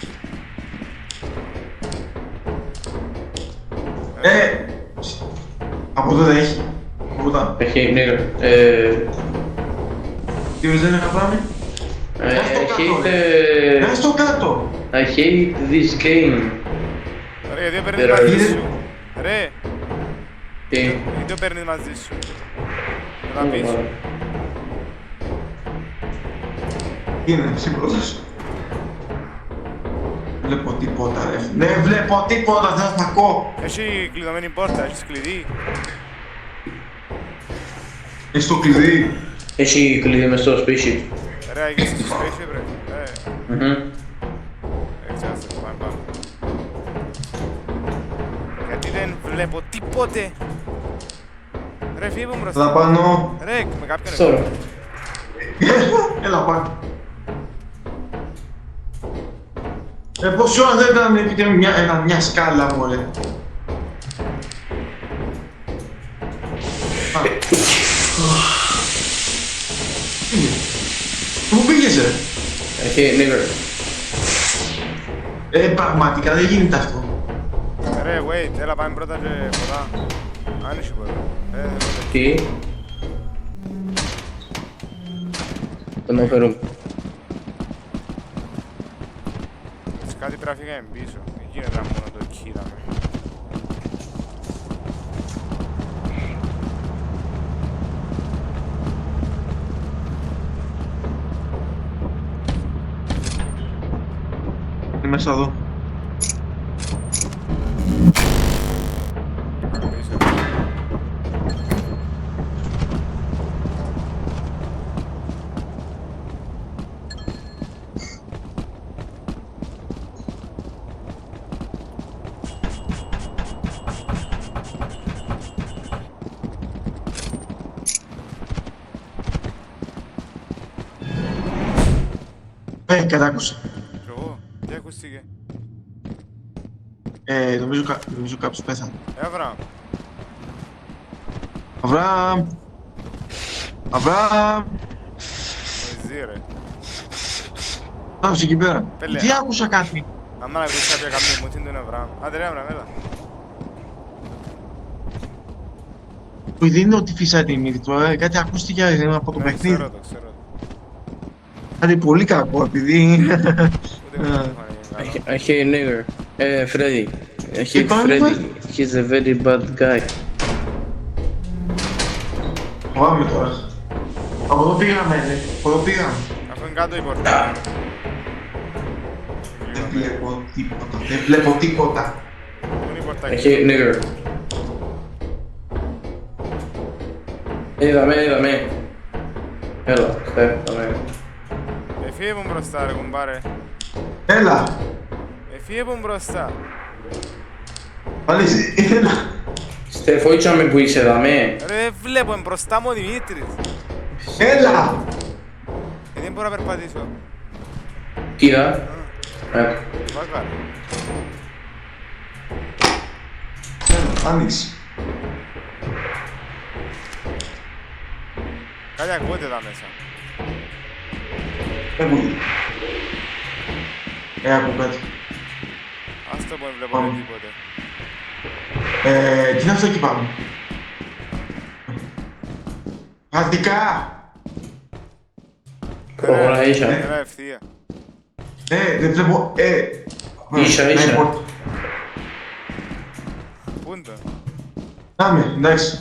Από εδώ δεν έχει. Από εδώ. Hey, nigger. Τι δεν είναι να πάμε. Πες το κάτω. I hate this game. Ρε, γιατί το παίρνεις There are- μαζί σου. Ρε, Τι. γιατί το παίρνεις μαζί σου. Έλα πίσω. Τι είναι, σύμπροσες. Βλέπω τίποτα ρε. Δεν βλέπω τίποτα, θα σπακώ. Έχει κλειδωμένη πόρτα, έχεις κλειδί. Έχεις το κλειδί. Έχει κλειδί μες στο σπίτι. Ρε, έγινες στο spaceship ρε. Έτσι, άσε, πάμε πάνω. Γιατί δεν βλέπω τίποτε. Ρε, φύγε μου μπροστά. Έλα πάνω. Ρε, με κάποιον Sorry. Έλα πάνω. Πόση ώρα δεν ήταν επειδή μια σκάλα μου ρε. Πού πήγες ρε. Hey, nigger. Πραγματικά δεν γίνεται αυτό. Ρε, Ρε, wait, έλα πάμε πρώτα και ποτά. Αν είσαι πρώτα. Τι. Τον όφερω. Κάτι πρέπει να φύγαμε πίσω. Δεν γίνεται να μόνο το κοίταμε. Είναι μέσα εδώ. Πίσω. Κατάκουσα. Εγώ, τι ακούστηκε. Νομίζω κάποιος πέθανε. Αβραάμ. Αβραάμ! Αβραάμ! Εσύ ρε. Άψε εκεί πέρα. Πέλε. Τι άκουσα κάτι. Αν ακούσεις κάποια καμία μου, τι είναι το Αβραάμ. Άντε ρε Αβραάμ, έλα. Που δεν είναι ότι φυσάει τη μύτη του, κάτι ακούστηκε από το Ναι, παιχνίδι. ξέρω το, ξέρω το. Κάτι πολύ κακό, επειδή... Ούτε μου το I hate nigger. Freddy. I hate πάμε, Freddy. He's a very bad guy. Πάμε τώρα. Από εδώ πήγαμε, από εδώ πήγαμε. αφού είναι κάτω η πορτά. Δεν βλέπω τίποτα, δεν βλέπω τίποτα. Πού είναι η πορτά I εκεί. hate nigger. Είδαμε. Έλα, δαμε. Εφύγε μου μπροστά ρε κουμπάρε. Έλα, Εφύγε μου μπροστά. πάλι έλα. Στεφ, όχι τσάμε που είσαι δαμε. Ρε βλέπω μπροστά μου ο Δημήτρης. Έλα. Δεν μπορώ να περπατήσω. Κοίτα. Βάκα. Άνοιξε. Κάτι ακούγεται εδώ μέσα. Ακούγεται. Ακούω κάτι. Ας το πω, δεν βλέπω τίποτε. Τι είναι αυτό εκεί πάνω. Χαρτικά. Προχωρά ίσα. Έλα ευθεία. Δεν βλέπω, Ίσα. Πού είναι το. Πάμε, εντάξει.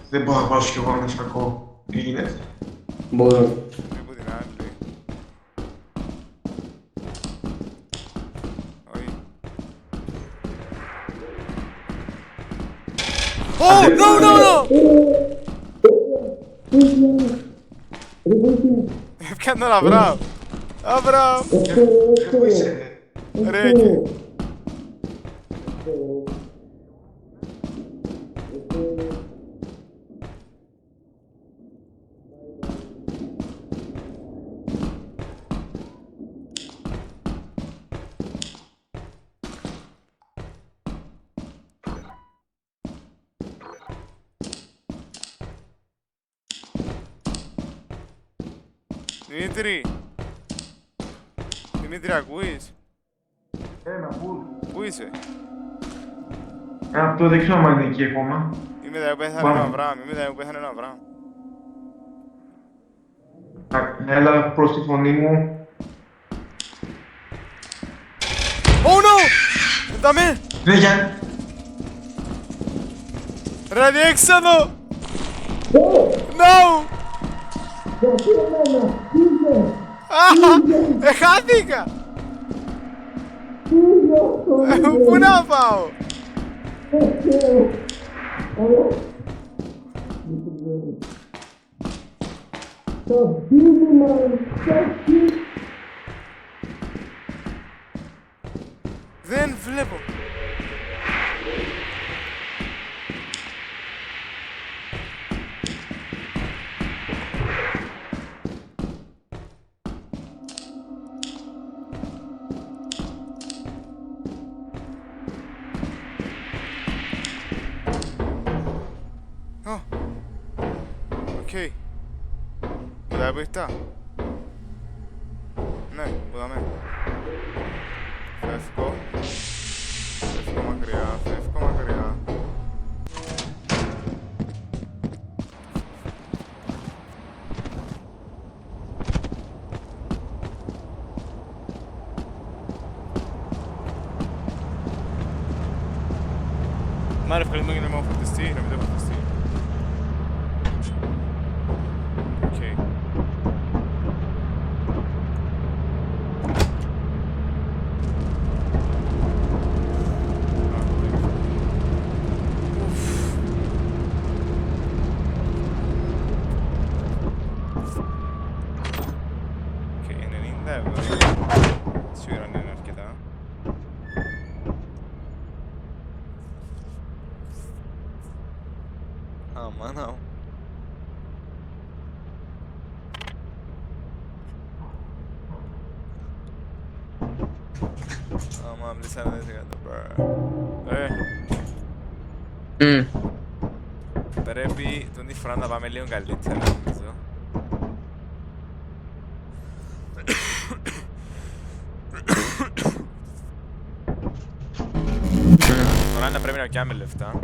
Δεν μπορώ να πάω κι εγώ ένα κακό. Τι γίνεται. Μπορώ. Βλέπω την άλλη. Όχι. Oh, no! Έπιαν τον Αβραάμ. Αβραάμ. Πού είσαι. Ρε εκεί. Δημήτρη, ακούεις? Πού είσαι? Αυτό δεν ξέρω αν είναι εκεί ακόμα. Είμαι εδώ που πέθανε ο Αβραάμ, Έλα προς τη φωνή μου. Oh no! Δαμε! Ναι, για... Ραδιέξοδο! No! Χάθηκα! Πού να πάω? Δεν βλέπω. Οκ. Που τα που está. Ναι, που δαμε. Φεύγω. Φεύγω μακριά, φεύγω μακριά. Μα ρε ευχαριστώ για να με έχω φορτιστεί, να μην το έχω φορτιστεί. Οκ. Οκ, 90 ευρώ. Σίγουρα είναι αρκετά. Μάνα μου. Άμα μπλήσανε 10%. Πρέπει τον τη φορά να πάμε λίγο καλύτερα νομίζω. Τώρα να πρέπει να πιάμε λεφτά.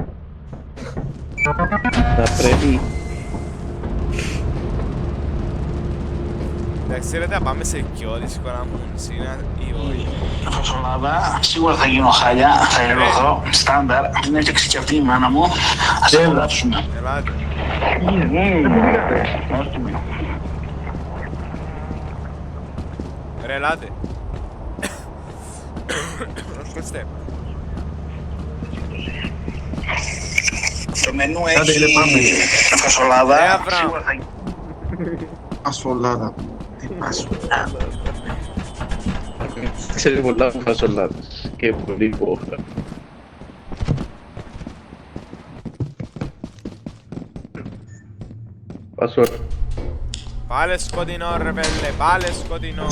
Θα πρέπει. Εντάξει, ξέρετε να πάμε σε κοιόδηση κόρα μου, σύνα ή όχι. Φασολάδα, σίγουρα θα γίνω χάλια, θα ελωθώ, στάνταρ, είναι έφτιαξε και αυτή η μάνα μου, ας εγγράψουμε. Ελάτε. Ρε, ελάτε. Σκοτστε. Το μενού έχει φασολάδα, σίγουρα θα Φασολάδα. Τι φασολάδα. Ξέρει πολλά φασολάδες και πολύ πόχρα. Φασολάδα. Πάλε σκοτεινό ρε πέλε, πάλε σκοτεινό.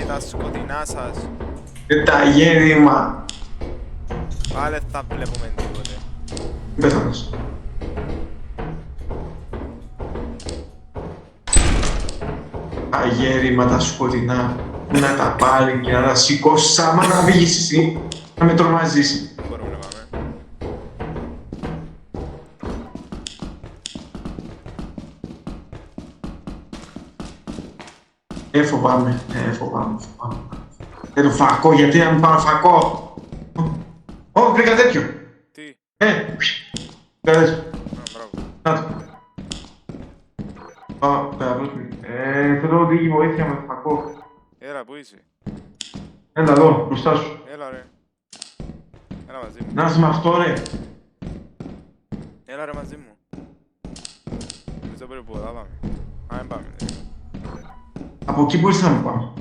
Τα σκοτεινά σας. Τα γέρημα. Πάλε θα βλέπουμε τίποτε. Πέθανες. Τα γέρημα, τα σκοτεινά. Να τα πάρει και να τα σηκώσεις άμα να βγεις εσύ. Να με τρομαζείς. Μπορούμε να πάμε. Φοβάμαι. Φοβάμαι. Το φακό, γιατί να μην πάρω φακό. Ω, βρήκα τέτοιο. Τι. Βρήκα τέτοιο. Μπράβο. Να το. Θέλω λίγη βοήθεια με το φακό. Έλα, πού είσαι. Έλα εδώ, μπροστά σου. Έλα ρε. Έλα μαζί μου. Να είσαι με αυτό ρε. Έλα ρε μαζί μου. Δεν πρέπει που πάμε. Α, δεν πάμε. Από εκεί μπορείς να με πάμε.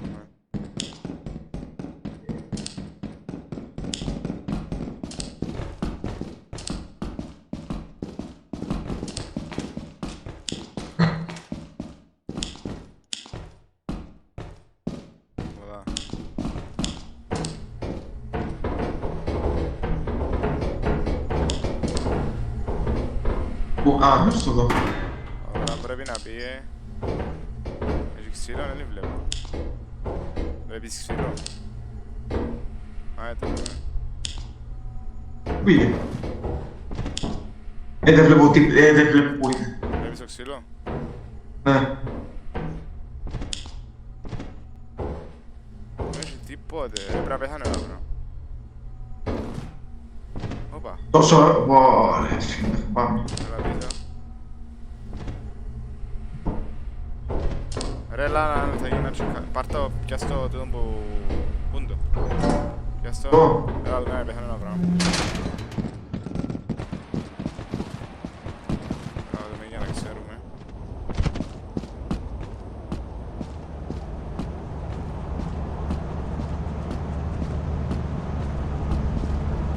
Α, μες το δω. Τώρα πρέπει να πει, έχει ξύλο, δεν βλέπω. Βλέπεις ξύλο. Α, εδώ. Πού πήγε. Δεν βλέπω τι, δεν βλέπω που είναι. Βλέπεις το ξύλο. Ναι. Δεν έχει τίποτε, πρέπει να πεθάνω εδώ τώρα. Όπα. Τόσο, ωραία, φίλε, πάμε. Έλα πίσω. Ρε, έλα, θα γίνει να τσουκά. Πάρ' το, πιάσ' το τούτο που... Πούντο. Πιάσ' το. Έλα, εδώ να πεθάνω ένα πράγμα. Έλα, δούμε για να ξέρουμε.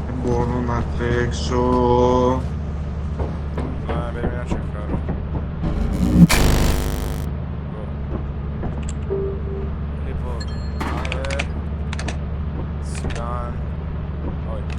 Δεν μπορώ να τρέξω. Έλα, πρέπει να τσεκάρω. Λοιπόν, πάμε. Scan. Όχι.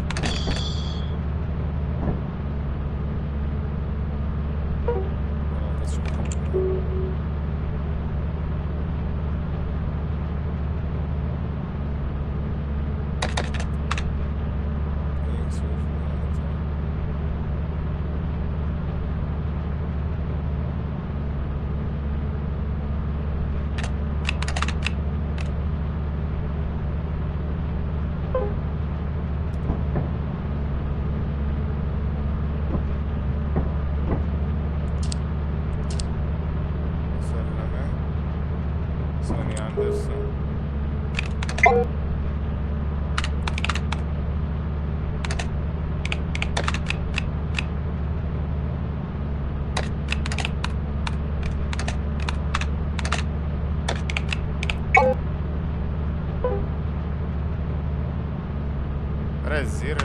Ρε ζήρε.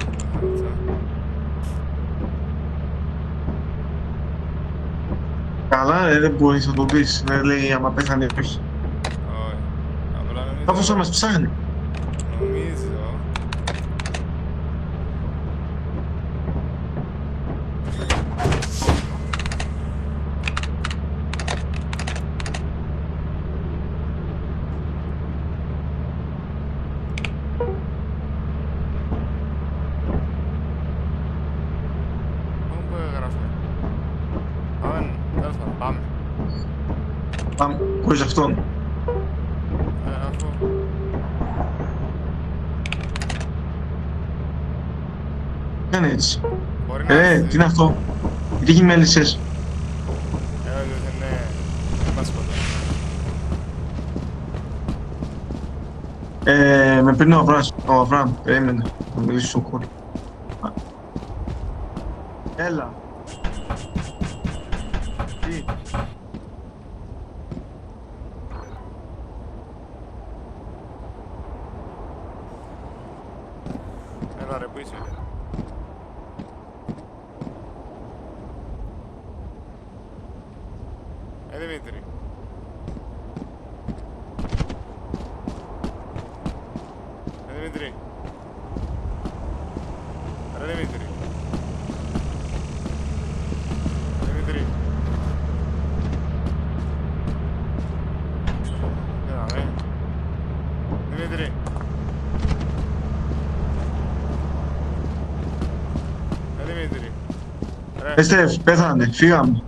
Καλά ρε, δεν μπορείς να το πεις. Δεν λέει άμα πέθανε όχι. Όχι. Απλά Αφού θα μας ψάχνει. νομίζω. Πού έγραφε. Πάμε, τέλος πάντων, πάμε. Πάμε, χωρίς αυτόν. Αφού... Κάνε έτσι. Μπορεί να έρθει. Τι είναι αυτό. Τι έχει μέλισσες. Ναι, δεν μας σκοτώ. Με παίρνει ο Αβραάμ, περίμενε. Να μιλήσω στο κόρη. Έλα. Τι. Έλα ρε, πού είσαι. Δημήτρη. Δημήτρη. Ρε Δημήτρη. Δημήτρη. Έλα ρε. Δημήτρη. Δημήτρη. Ρε. Στεφ, πέθανε, φύγαμε.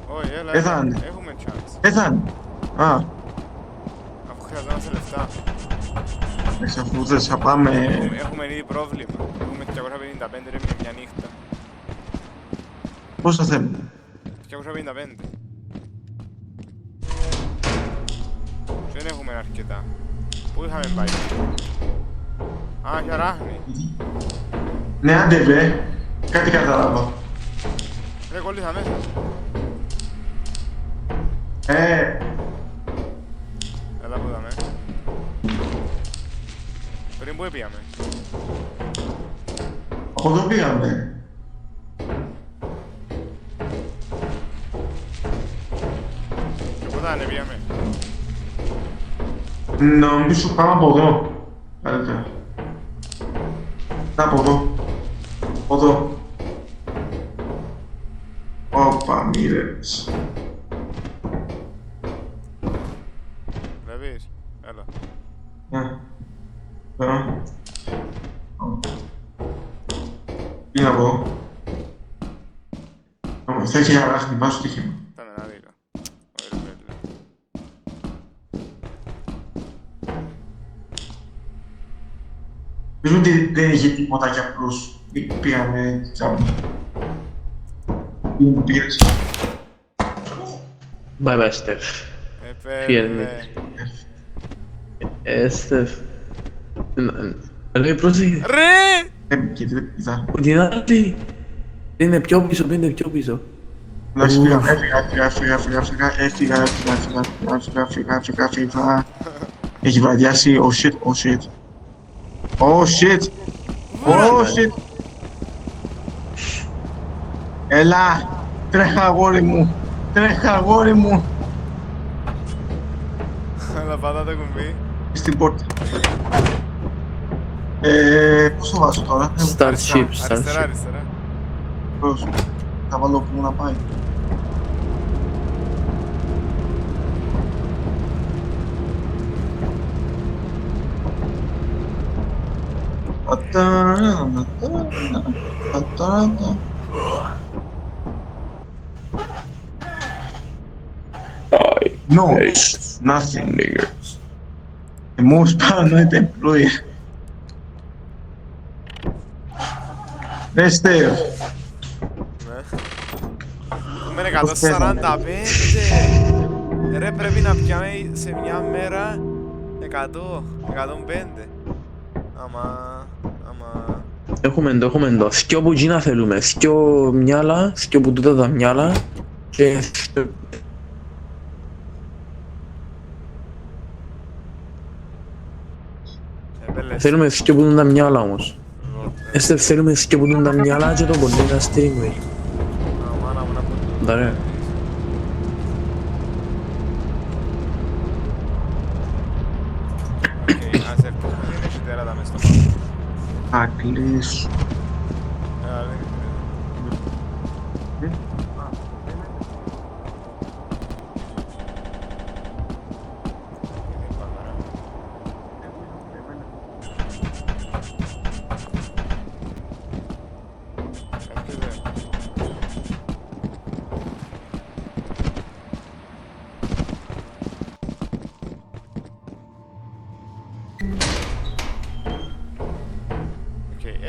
Όχι, έλα. Πέθανε. Έχουμε chance. Πέθανε. Α, Αφού χρειαζόμαστε λεφτά. αφού θες θα πάμε... Έχουμε ήδη πρόβλημα. Έχουμε 255 ρε μια νύχτα. Πόσα θέλουμε. 255. Δεν έχουμε αρκετά. Πού είχαμε πάει. Α, για ράχνη. Ναι, άντε βε. Κάτι κατάλαβα. Ρε κόλλησα μέσα. Έλα που είδαμε. Πριν πού πήγαμε. Από εδώ πήγαμε. Και πού θα πήγαμε. Νομίζω πάμε από εδώ. Καλύτερα. Να από εδώ. Από εδώ. Όπα, μοίρες. Βλέπεις. Έλα. Τι να πω. Θα έχει αράχνη, βάζω στοίχημα. Ήταν ένα δίκα. Όχι ρε πέλε. Πες μου ότι δεν είχε τίποτα για απλούς. Πήγαμε τσάμπα. Πήγες. Bye bye, Steph. Πέλε. Steph. Ρε, πρόσεχε. Ρε! Και δεν πηδά. Την άλλη. Είναι πιο πίσω, είναι πιο πίσω. Εντάξει, έφυγα. Έχει βραδιάσει, oh shit, oh shit. Oh shit. Oh shit. Έλα, τρέχα αγόρι μου. Τρέχα αγόρι μου. Έλα πατά το κουμπί. Στην πόρτα. Πώς το βάζω τώρα. Starship, Αριστερά, Starship. αριστερά. Πώς. Θα βάλω που να πάει. No, nothing, nigga. The most paranoid employee. Στεφ. Είμαι 145. Ρε πρέπει να πιάμε σε μια μέρα 100, 105. Άμα... Έχουμε το. Σκιο που γίνα θέλουμε. Σκιο μυάλα, σκιο που τούτα τα μυάλα. Και... Θέλουμε σκιο που τα μυάλα όμως. Θέλουμε σκιο που τα μυάλα και το πολύ να steering wheel. Δαρέ. Ας έρθουμε, δεν έχει τέρατα μες στο μάτι. Θα κλείσω.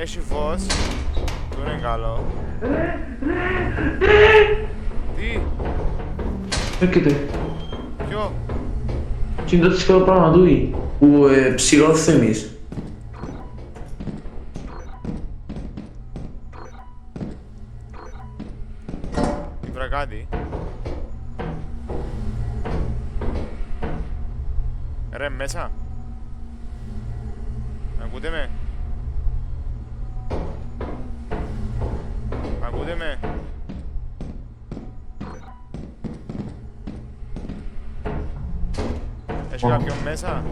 Έχει φως, του είναι καλό. Τι, Έρχεται. ποιο, Τι είναι το σφαίρο πράγμα του που ψηλόθεμεις. ήβρα κάτι. Ρε μέσα. Ακούτε με. Ακούτε με. Έχει κάποιον μέσα.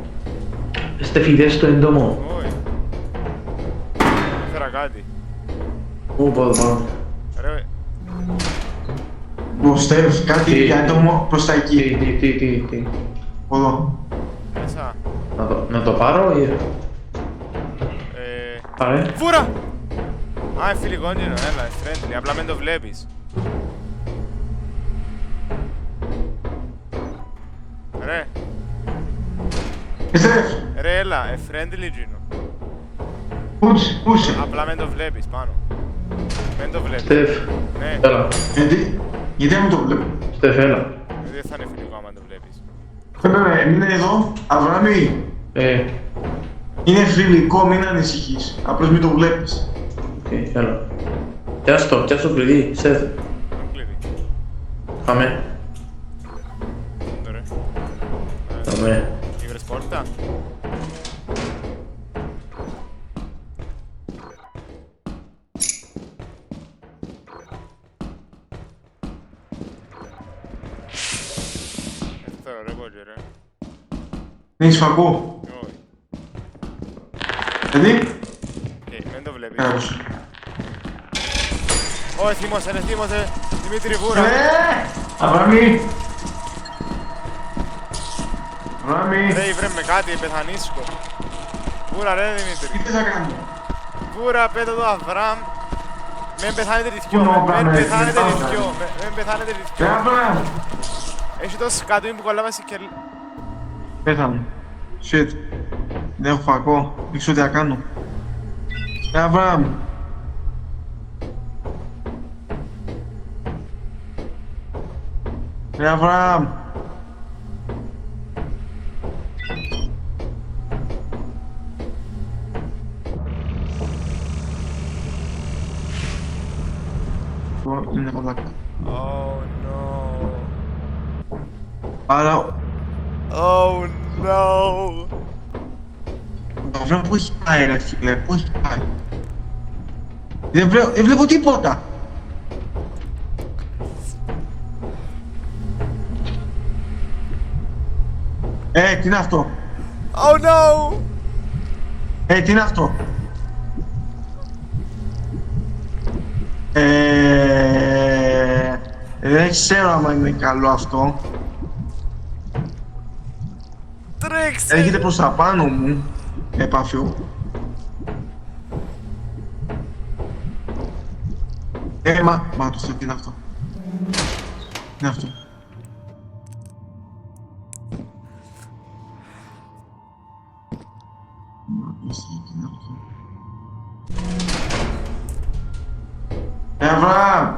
Είστε φιδές στο έντομο. Όχι. Έφερα κάτι. Ω, πάνω. Ρε, Μποστεύς, κάτι Τι? για άτομο προς τα εκεί. Τι. Εδώ. μέσα. Να το πάρω ή... Πάρε. Φούρα! Α, φιλικόντινο, έλα, friendly, απλά μην το βλέπεις. Ρε, Εστρέφ, ρε, έλα, friendly γίνο. πούσε. Απλά μην το βλέπεις, πάνω. Μην το βλέπεις. Στεφ, Ναι, έλα. Γιατί δεν μου το βλέπω. Στεφ, έλα. δεν θα είναι φιλικό άμα το βλέπεις. Μείνε εδώ, Αβραάμι. Είναι φιλικό, μην ανησυχείς. Απλώς μην το βλέπεις. Οκ, έλα. Πιάσ' το κλειδί, Στεφ. Κλειδί. Πάμε. Τώρα. Πάμε. Ήβρες πόρτα. Τώρα ρε κόλλη ρε. Έχεις φακό. Όχι. Γιατί? Μην το βλέπεις. Κάτσε. Ω, θύμωσε, Δημήτρη Βούρα. Αβραάμι. Αβραάμι. Ρε, βρε με κάτι, πεθανίσκω. Βούρα ρε Δημήτρη. Τι θες να κάνω. Βούρα, πέτω το Αβραάμ. Μεν πεθάνετε ριθκιό, Πού να μεν πάμε, πεθάνετε τι ριθκιό, πάμε. μεν πεθάνετε ριθκιό. Ρε Αβραάμ. Έχει τόσο κατούιν που κολλάβα στη κελ... Πέθανε. Shit. Δεν έχω φακό. Δεν ξέρω τι να κάνω. Ρε Αβραάμ. Ρε Αβραάμ. Είναι μαλάκα. Oh no. Άρα, Oh no. το Αβραάμ πού έχει πάει ρε φίλε, πού έχει πάει. Δεν βλέπω τίποτα. Τι είναι αυτό. Oh no. Τι είναι αυτό. Δεν ξέρω άμα είναι καλό αυτό. Τρέξε. Έρχεται προς τα πάνω μου. Επαφιό. Μα το τι είναι αυτό. Τι είναι αυτό. Αβραάμ!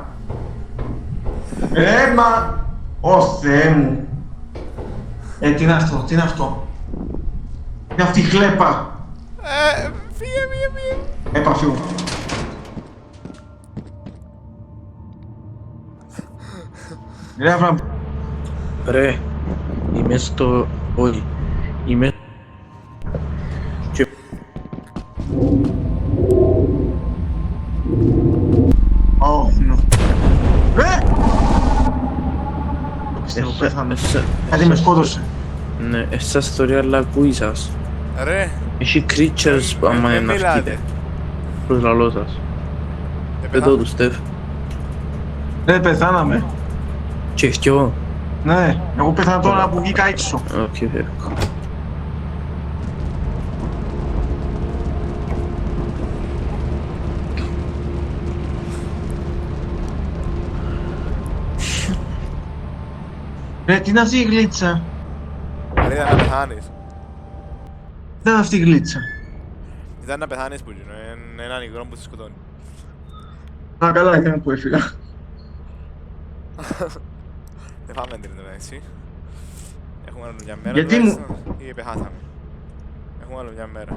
Μα! Ω Θεέ μου! Τι είναι αυτό, τι είναι αυτό. Και αυτή η χλέπα. Φύγε. Έπα, φύγω. Ρε Αβραμ. Ρε, είμαι στο... Όχι. Είμαι... Και... Όχι, νο. Ρε! Το πιστεύω, πέθανε. Γιατί με σκότωσε. Ναι, εσάς ιστορία αλλά ακούει σας. Ρε, Έχει creatures που άμα είναι να μιλάτε. φκείτε. Προς λαλό σας. Δεν πεθάνω. το Στεφ. Ρε, πεθάναμε. Και κι εγώ. Ναι, εγώ πέθανα τώρα που βγήκα έξω. Οκ, βέβαια. Ρε, τι είναι αυτή η γλίτσα. Άρα ήταν να πεθάνεις. Δεν είναι αυτή η γλίτσα. Ήταν να πεθάνεις που γίνω, είναι έναν υγρό που σε σκοτώνει. Α, καλά έκανε που έφυγα. Δεν πάμε την έτσι. Έχουμε άλλο μια μέρα. Γιατί μου- τουλάχιστον, ή πεθάσαμε. Έχουμε άλλο μια μέρα.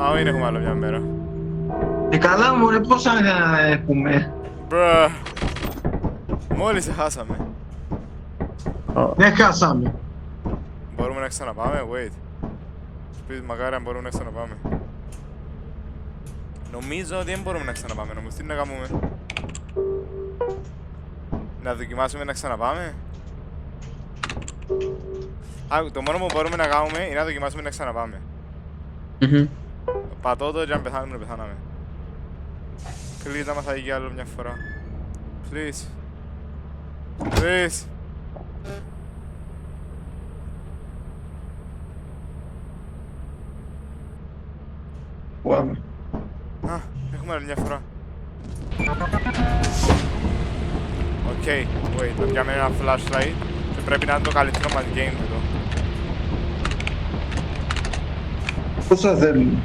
Α, όχι, έχουμε άλλο μια μέρα. Καλά μου, ρε, πόσα έχουμε. Μπρε. Μόλις σε χάσαμε. Δεν χάσαμε. Μπορούμε να ξαναπάμε, wait. Σπίτι μακάρι αν μπορούμε να ξαναπάμε. Νομίζω ότι δεν μπορούμε να ξαναπάμε, νομίζω τι να κάνουμε. Να δοκιμάσουμε να ξαναπάμε. Το μόνο που μπορούμε να κάνουμε είναι να δοκιμάσουμε να ξαναπάμε. Πατώ το και αν πεθάνουμε, πεθάναμε. Κλείτα μας θα γίνει άλλο μια φορά. Please. Please. Πού πάμε. Α, έχουμε άλλη μια φορά. Οκ, wait, να πιάμε ένα flashlight και πρέπει να είναι το καλύτερο μας game εδώ. Πόσα θέλουμε.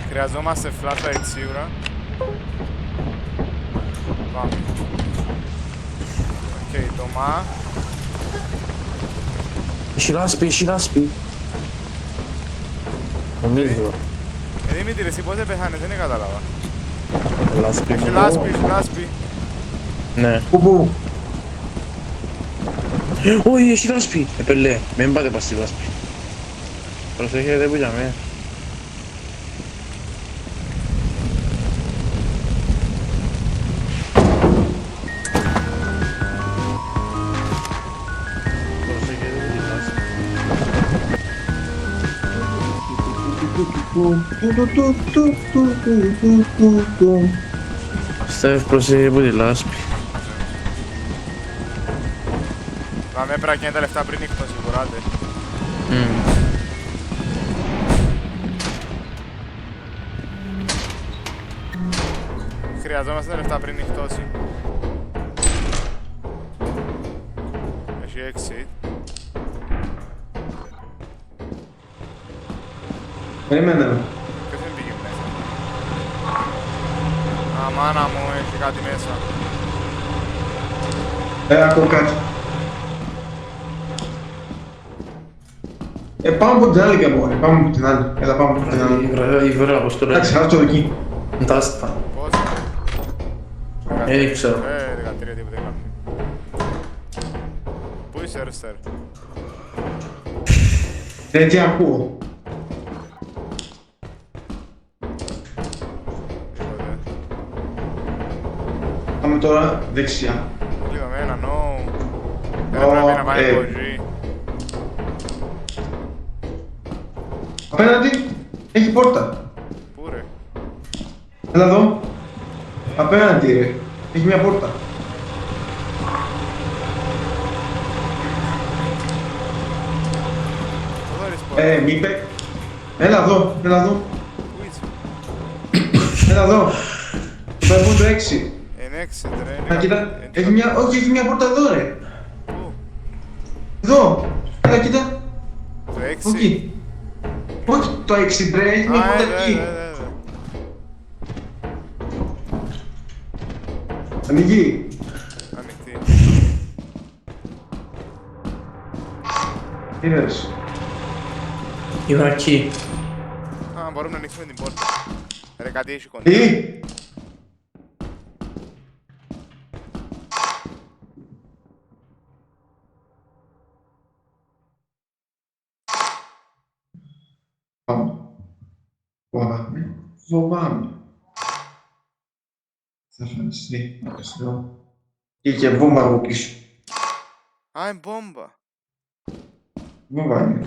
Χρειαζόμαστε flashlight σίγουρα. Πάμε. Οκ, το μα. Έχει λάσπη. Νομίζω. Δημήτρη, εσύ πότε πεθάνες, δεν κατάλαβα. Λάσπη. Έχει λάσπη. Ναι. Πού. Όχι, έχει λάσπη. Επελέ, μην πάτε πας στη λάσπη. Προσέχετε που για μένα. Στεφ, προσέχε που τη λάσπη. Πάμε πρέπει να γίνει τα λεφτά πριν νύχτος, σιγουράτε. Χρειαζόμαστε τα λεφτά πριν νυχτώσει. Έχει exit. Περίμενε. Ποιος δεν πήγε μέσα. Α, μάνα μου, έχει κάτι μέσα. Ακούω κάτι. Πάμε από την άλλη και από πάμε από την άλλη. Έλα πάμε από την άλλη. Η βρά, πως το λέει. Εντάξει, χάρτο εκεί. Τάστα. Πώς? Δεν ξέρω. 13 τίποτε είχαμε. Πού είσαι, Ρεστέρ? Τι ακούω. Πάμε τώρα δεξιά. Κλειδωμένα, no. Δεν πρέπει να πάει πολύ. Απέναντι έχει πόρτα. Πού ρε? Έλα εδώ. Απέναντι ρε. Έχει μια πόρτα. Πού δωρείς πόρτα? Μη είπε. Έλα εδώ. Πού είσαι? Έλα εδώ. Πάει πού το 6. Είναι exit ρε. Να κοίτα. Όχι, έχει μια πόρτα εδώ ρε. Πού? Εδώ. Έλα κοίτα. Το exit? Όχι. Όχι το 6 ρε. Έχει μια πόρτα εκεί. Ανοίγει. Ανοιχτή. Είδες. Ιρακή. Α, μπορούμε να ανοίξουμε την πόρτα. Ρε, κάτι έχει κοντά. Τι! Πάμε. Φοβάμαι. Θα φανιστεί. Και βόμβα από πίσω. Α, είναι μπόμπα. Βόμβα είναι.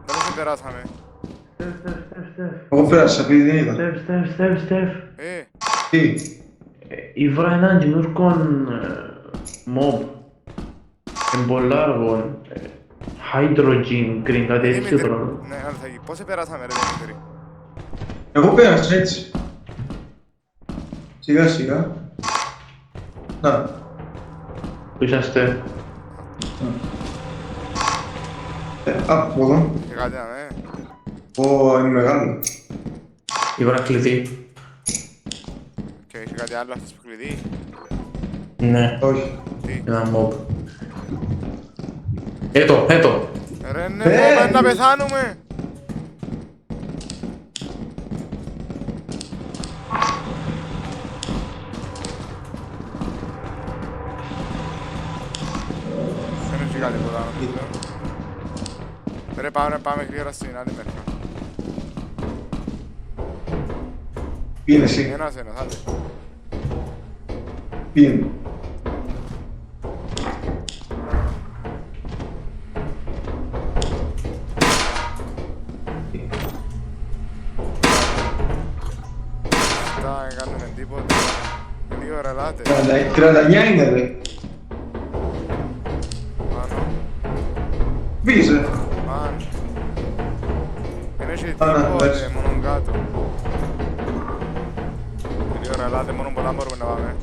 Δεν σε περάσαμε. Εγώ πέρασα επειδή δεν είδα. Στεφ. Τι! Ήβρα έναν καινούργιον mob. Εμπολάργων. Hydrogen green, κάτι έτσι πράγμα. Ναι, Αλθαγή, πώς σε περάσαμε ρε Δημήτρη. Εγώ πέρασα έτσι. Σιγά σιγά. Να. Πού είσαστε? Από εδώ. Και κάτι να ναι. Ω, είναι μεγάλο. Ήβρα κλειδί. Και είχε κάτι άλλο αυτός που κλειδί. Ναι, Όχι. ένα mob. Έτω. Ρε ναι, μπόμπα, να πεθάνουμε. Δεν έχει κάτι πολλά νομίζω. Ρε πάμε γρήγορα στην άλλη μεριά. Πήγαινε εσύ. Ένας, άντε. Πήγαινε. Δεν κάνουμε τίποτα. Λίγο ρε ελάτε. 39 είναι ρε. Πάνω. Πήγε. Πάνω. Δεν έχει Άρα, τίποτε, εντάξει. μόνο κάτω. Λίγο ρε ελάτε, μόνο πολλά μπορούμε να πάμε.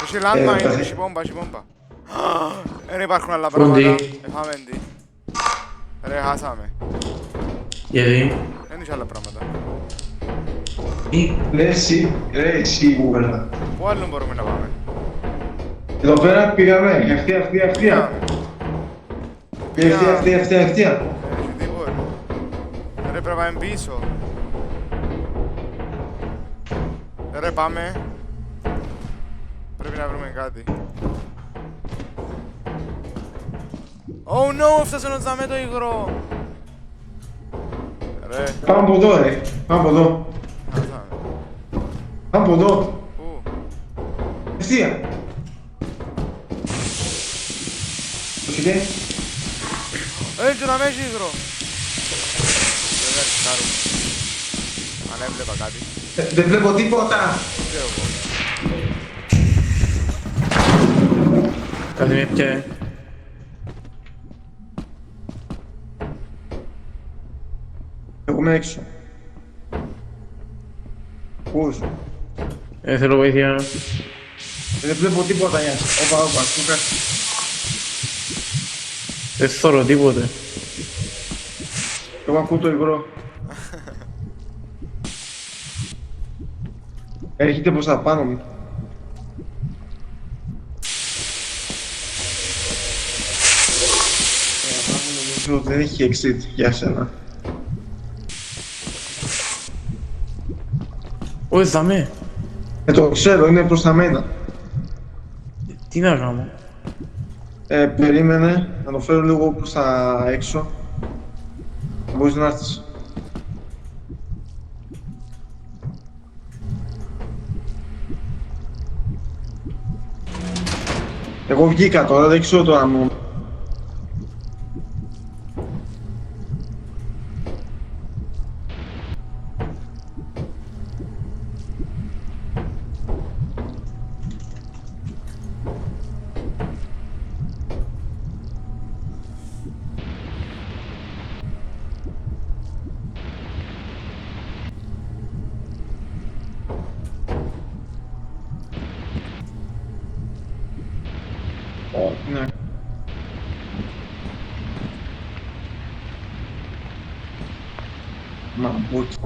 Έχει landmine, έχει μπόμπα, έχει μπόμπα. Δεν υπάρχουν άλλα πράγματα. Εφάμε τι. Ρε, χάσαμε. Γιατί? Δεν έχει άλλα πράγματα. Ρε εσύ γούγελα. Πού άλλο μπορούμε να πάμε. Εδώ πέρα πήγαμε. Ευθεία. Ευθεία. Δεν έχει τίποτα. Ρε, πρέπει να πάμε πίσω. Ρε, πάμε. Πρέπει να βρούμε κάτι. Oh no, έφτασε να τσάμε το υγρό. Ρε, Πάμε από εδώ ρε. Πάμε από εδώ. χάσαμε. Πάμε από εδώ. Πού. Ευθεία. Έχετε. Έτσι να με έχει υγρό. Δεν θα ρισκάρουμε. Αν έβλεπα κάτι. Δεν βλέπω τίποτα. Δεν εγώ. Κάτι με πιέ. Εγώ είμαι έξω. Πώς. Θέλω βοήθεια. Δεν βλέπω τίποτα για όπα, κούκα. Δεν θωρώ τίποτε. Εγώ ακούω το υγρό. Έρχεται προς τα πάνω μου. Νομίζω δεν έχει exit για σένα. Όχι, δαμέ. Το ξέρω, είναι προς τα μένα. Τι να κάνω. Περίμενε, να το φέρω λίγο προς τα έξω. Μπορείς να έρθεις. Εγώ βγήκα τώρα, δεν ξέρω τώρα μου. Ναι. Μαμπούκι.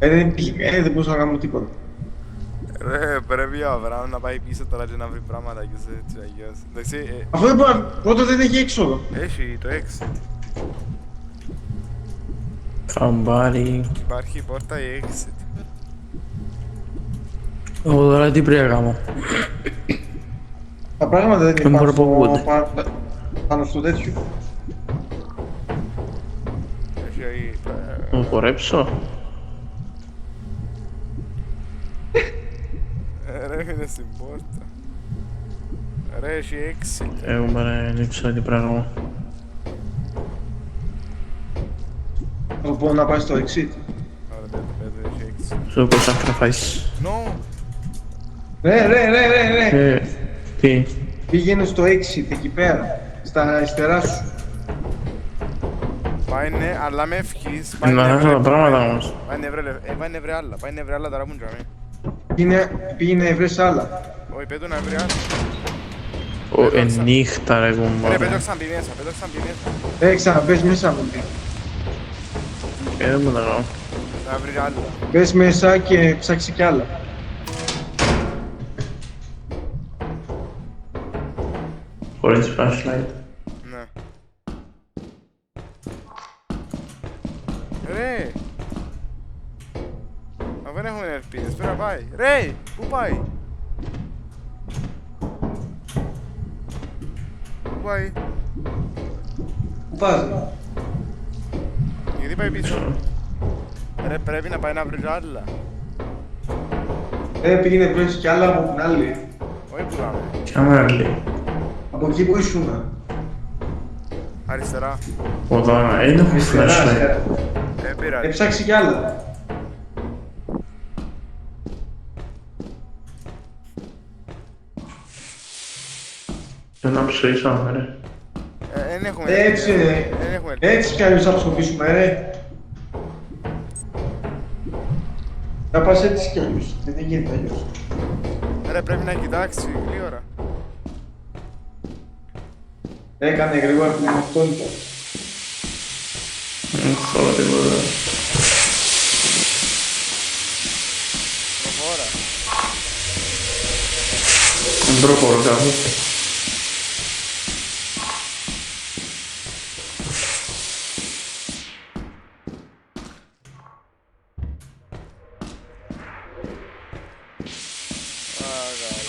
Δεν μπορούσα να κάνω τίποτα. Ρε, πρέπει ο Αβραάμ να πάει πίσω τώρα και να βρει πράγματα και σε έτσι αγιώς. Εντάξει, Αυτό δεν μπορεί, πρώτα δεν έχει έξοδο. έχει το exit. Καμπάρι. Υπάρχει πόρτα ή exit. Εγώ τώρα τι πρέπει να κάνω. Τα πράγματα δεν Δεν μπορώ υπάρχουν να πω πάνω στο τέτοιο. Έχει aí. Να χορέψω. Ρε, είναι στην πόρτα. Ρε, έχει exit. Εγώ δεν ξέρω τι πράγμα. Θα πω να πάει στο exit. Άρα πέτω, έχει exit. Σου πω sacrifice. No! Ρε. Τι. Πήγαινε στο exit εκεί πέρα. Στα αριστερά σου. Πάει ναι, αλλά με ευχείς. Να χάσω τα πράγματα όμως. Πάει να βρει άλλα. Πάει να βρει άλλα τώρα που είναι. Πήγαινε βρες άλλα. Όχι, πέτω να βρει άλλα. Νύχτα ρε Ρε, κουμπάρε. πέτω ξαναμπεί μέσα. Ξαναμπες μέσα μου. Δεν μου τα κάνω. Να βρει άλλα. Μπες μέσα και ψάξει κι άλλα. Χωρίς flashlight. Ναι. Ρε! Μα δεν έχουμε ελπίδες, πρέπει να πάει. Ρε! Πού πάει? Πού πάει? Πού πας? Γιατί πάει πίσω? Ρε, πρέπει να πάει να βρει άλλα. Πήγαινε βρες κι άλλα από την άλλη. Όχι που πάμε. Κάμερα λέει. Από εκεί που ήσουν. Αριστερά. Οδά, δεν έχω flashlight. Πήρα. Ψάξει κι άλλα. Δεν να ψήσω, ρε. Δεν έχουμε Έτσι ελπίδες. είναι. Δεν έχουμε ελπίδες. Έτσι κι αλλιώς θα ψοφήσουμε, ρε. Θα πας έτσι κι αλλιώς. Δεν γίνεται αλλιώς. Ρε, πρέπει να κοιτάξει γλύωρα. Έκανε γρήγορα την αυτόνυτα. Δεν θέλω τίποτα. Προχώρα. Δεν προχωρώ κάπου.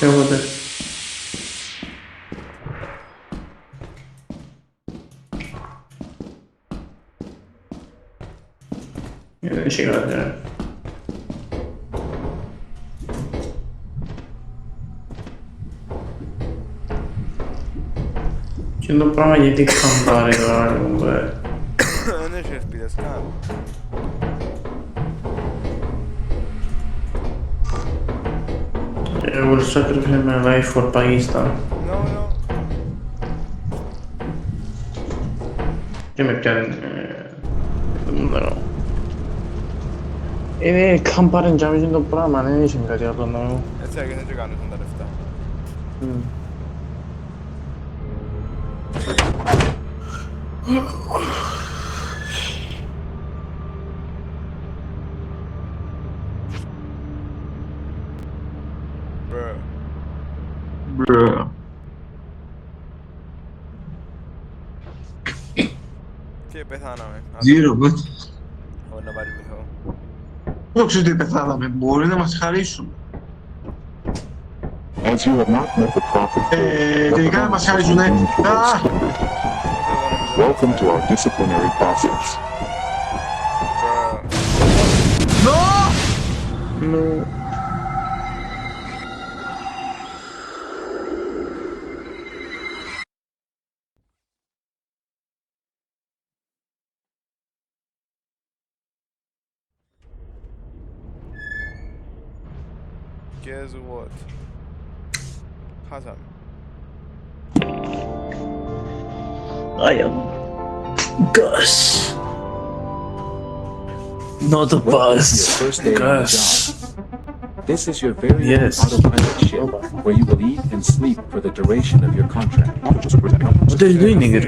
Εγώ δεν. Δεν είσαι κάτι, ρε. Και το πράγμα γιατί καμπάρει τώρα, ρε κουμπέ. Δεν έχει ελπίδες καν. I will sacrifice my life for Pakistan. No. Και με πιάνει... Δεν μου δω. Είναι καμπάρει τζάμι το πράγμα, δεν είσαι κάτι άλλο να μου. Έτσι έγινε και κάνουν τα λεφτά. Bruh. Και πεθάναμε. Zero, but... Όχι να πάρει μυθό. Δεν ξέρω ότι πεθάναμε. Μπορεί να μας χαρίσουν. As you have not met the profit Τελικά να μας χαρίζουνε. welcome to our disciplinary process. No. Guess what? Χάσαμε. I am Gus. Not a Welcome to your bus. first day on the Gus. job. This is your very own Yes. autopilot ship, where you will eat and sleep for the duration of your contract. What are you doing, nigga?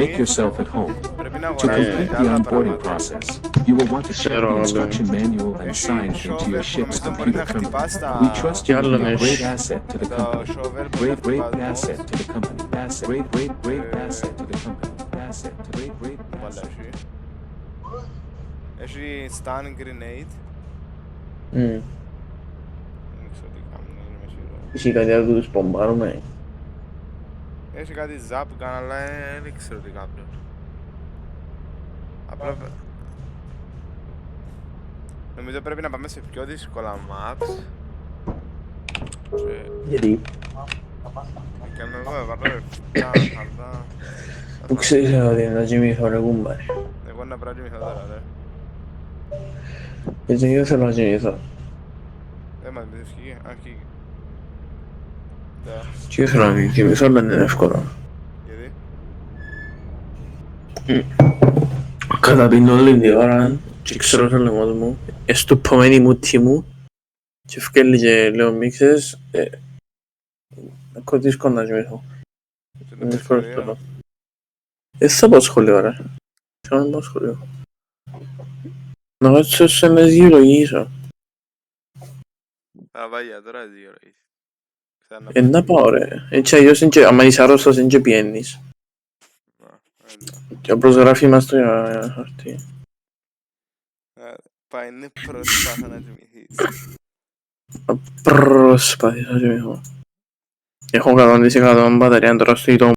Make yourself at home. Πρέπει να To αγοράζουμε complete και the άλλα onboarding πράγματα. process, you will want to check Ξέρω, the αλλά- instruction manual and Έχει sign into shovel your που ship's νομίζω μπορεί να computer χτυπάς terminal. τα... We trust you will be a άλλα, great ναι. asset to the Το company. shovel που Great, great χτυπάς asset to the company. Great asset to the company. Great Βάλε asset. εσύ. Έχει stun grenade. Μμ. Δεν ξέρω τι κάνουν, δεν είμαι σίγουρος. Έχει κάτι άλλο που τους πομπάρουμε. Έχει κάτι zap gun, αλλά δεν ξέρω τι κάνουν. Απλά... Νομίζω πρέπει να πάμε σε πιο δύσκολα maps. Και... Γιατί? Και αν εδώ βάλω 7 χαρτά... Που ξέρεις ότι είναι να κοιμηθώ ρε κουμπάρε. Εγώ να πρέπει να κοιμηθώ τώρα, ρε. Γιατί δεν θέλω να κοιμηθώ. Μα δεν ευκήγε, αρχήγε. Да. Και θέλω να κοιμηθώ, αλλά είναι εύκολο. Γιατί? Καταπίνω όλη την ώρα και ξέρω στο λαιμό μου, εστουπωμένη μου τίμου και φκέλει και λέω μίξες, κοντίσκω να κοιμηθώ. Είναι εύκολο αυτό. Δεν θα πάω σχολείο ρε. Θέλω να πάω σχολείο. Να κάτσω σε να δικαιολογήσω. Θα πάει για τώρα δικαιολογήσεις. Να πάω ρε. Έτσι αλλιώς άμα είσαι άρρωστος δεν και πιένεις. Και προσγράφει μας το για χαρτί. Πάει είναι προσπάθα να κοιμηθείς. Προσπαθήσω να κοιμηθώ. Έχω 100% μπαταρία τώρα στο ιτό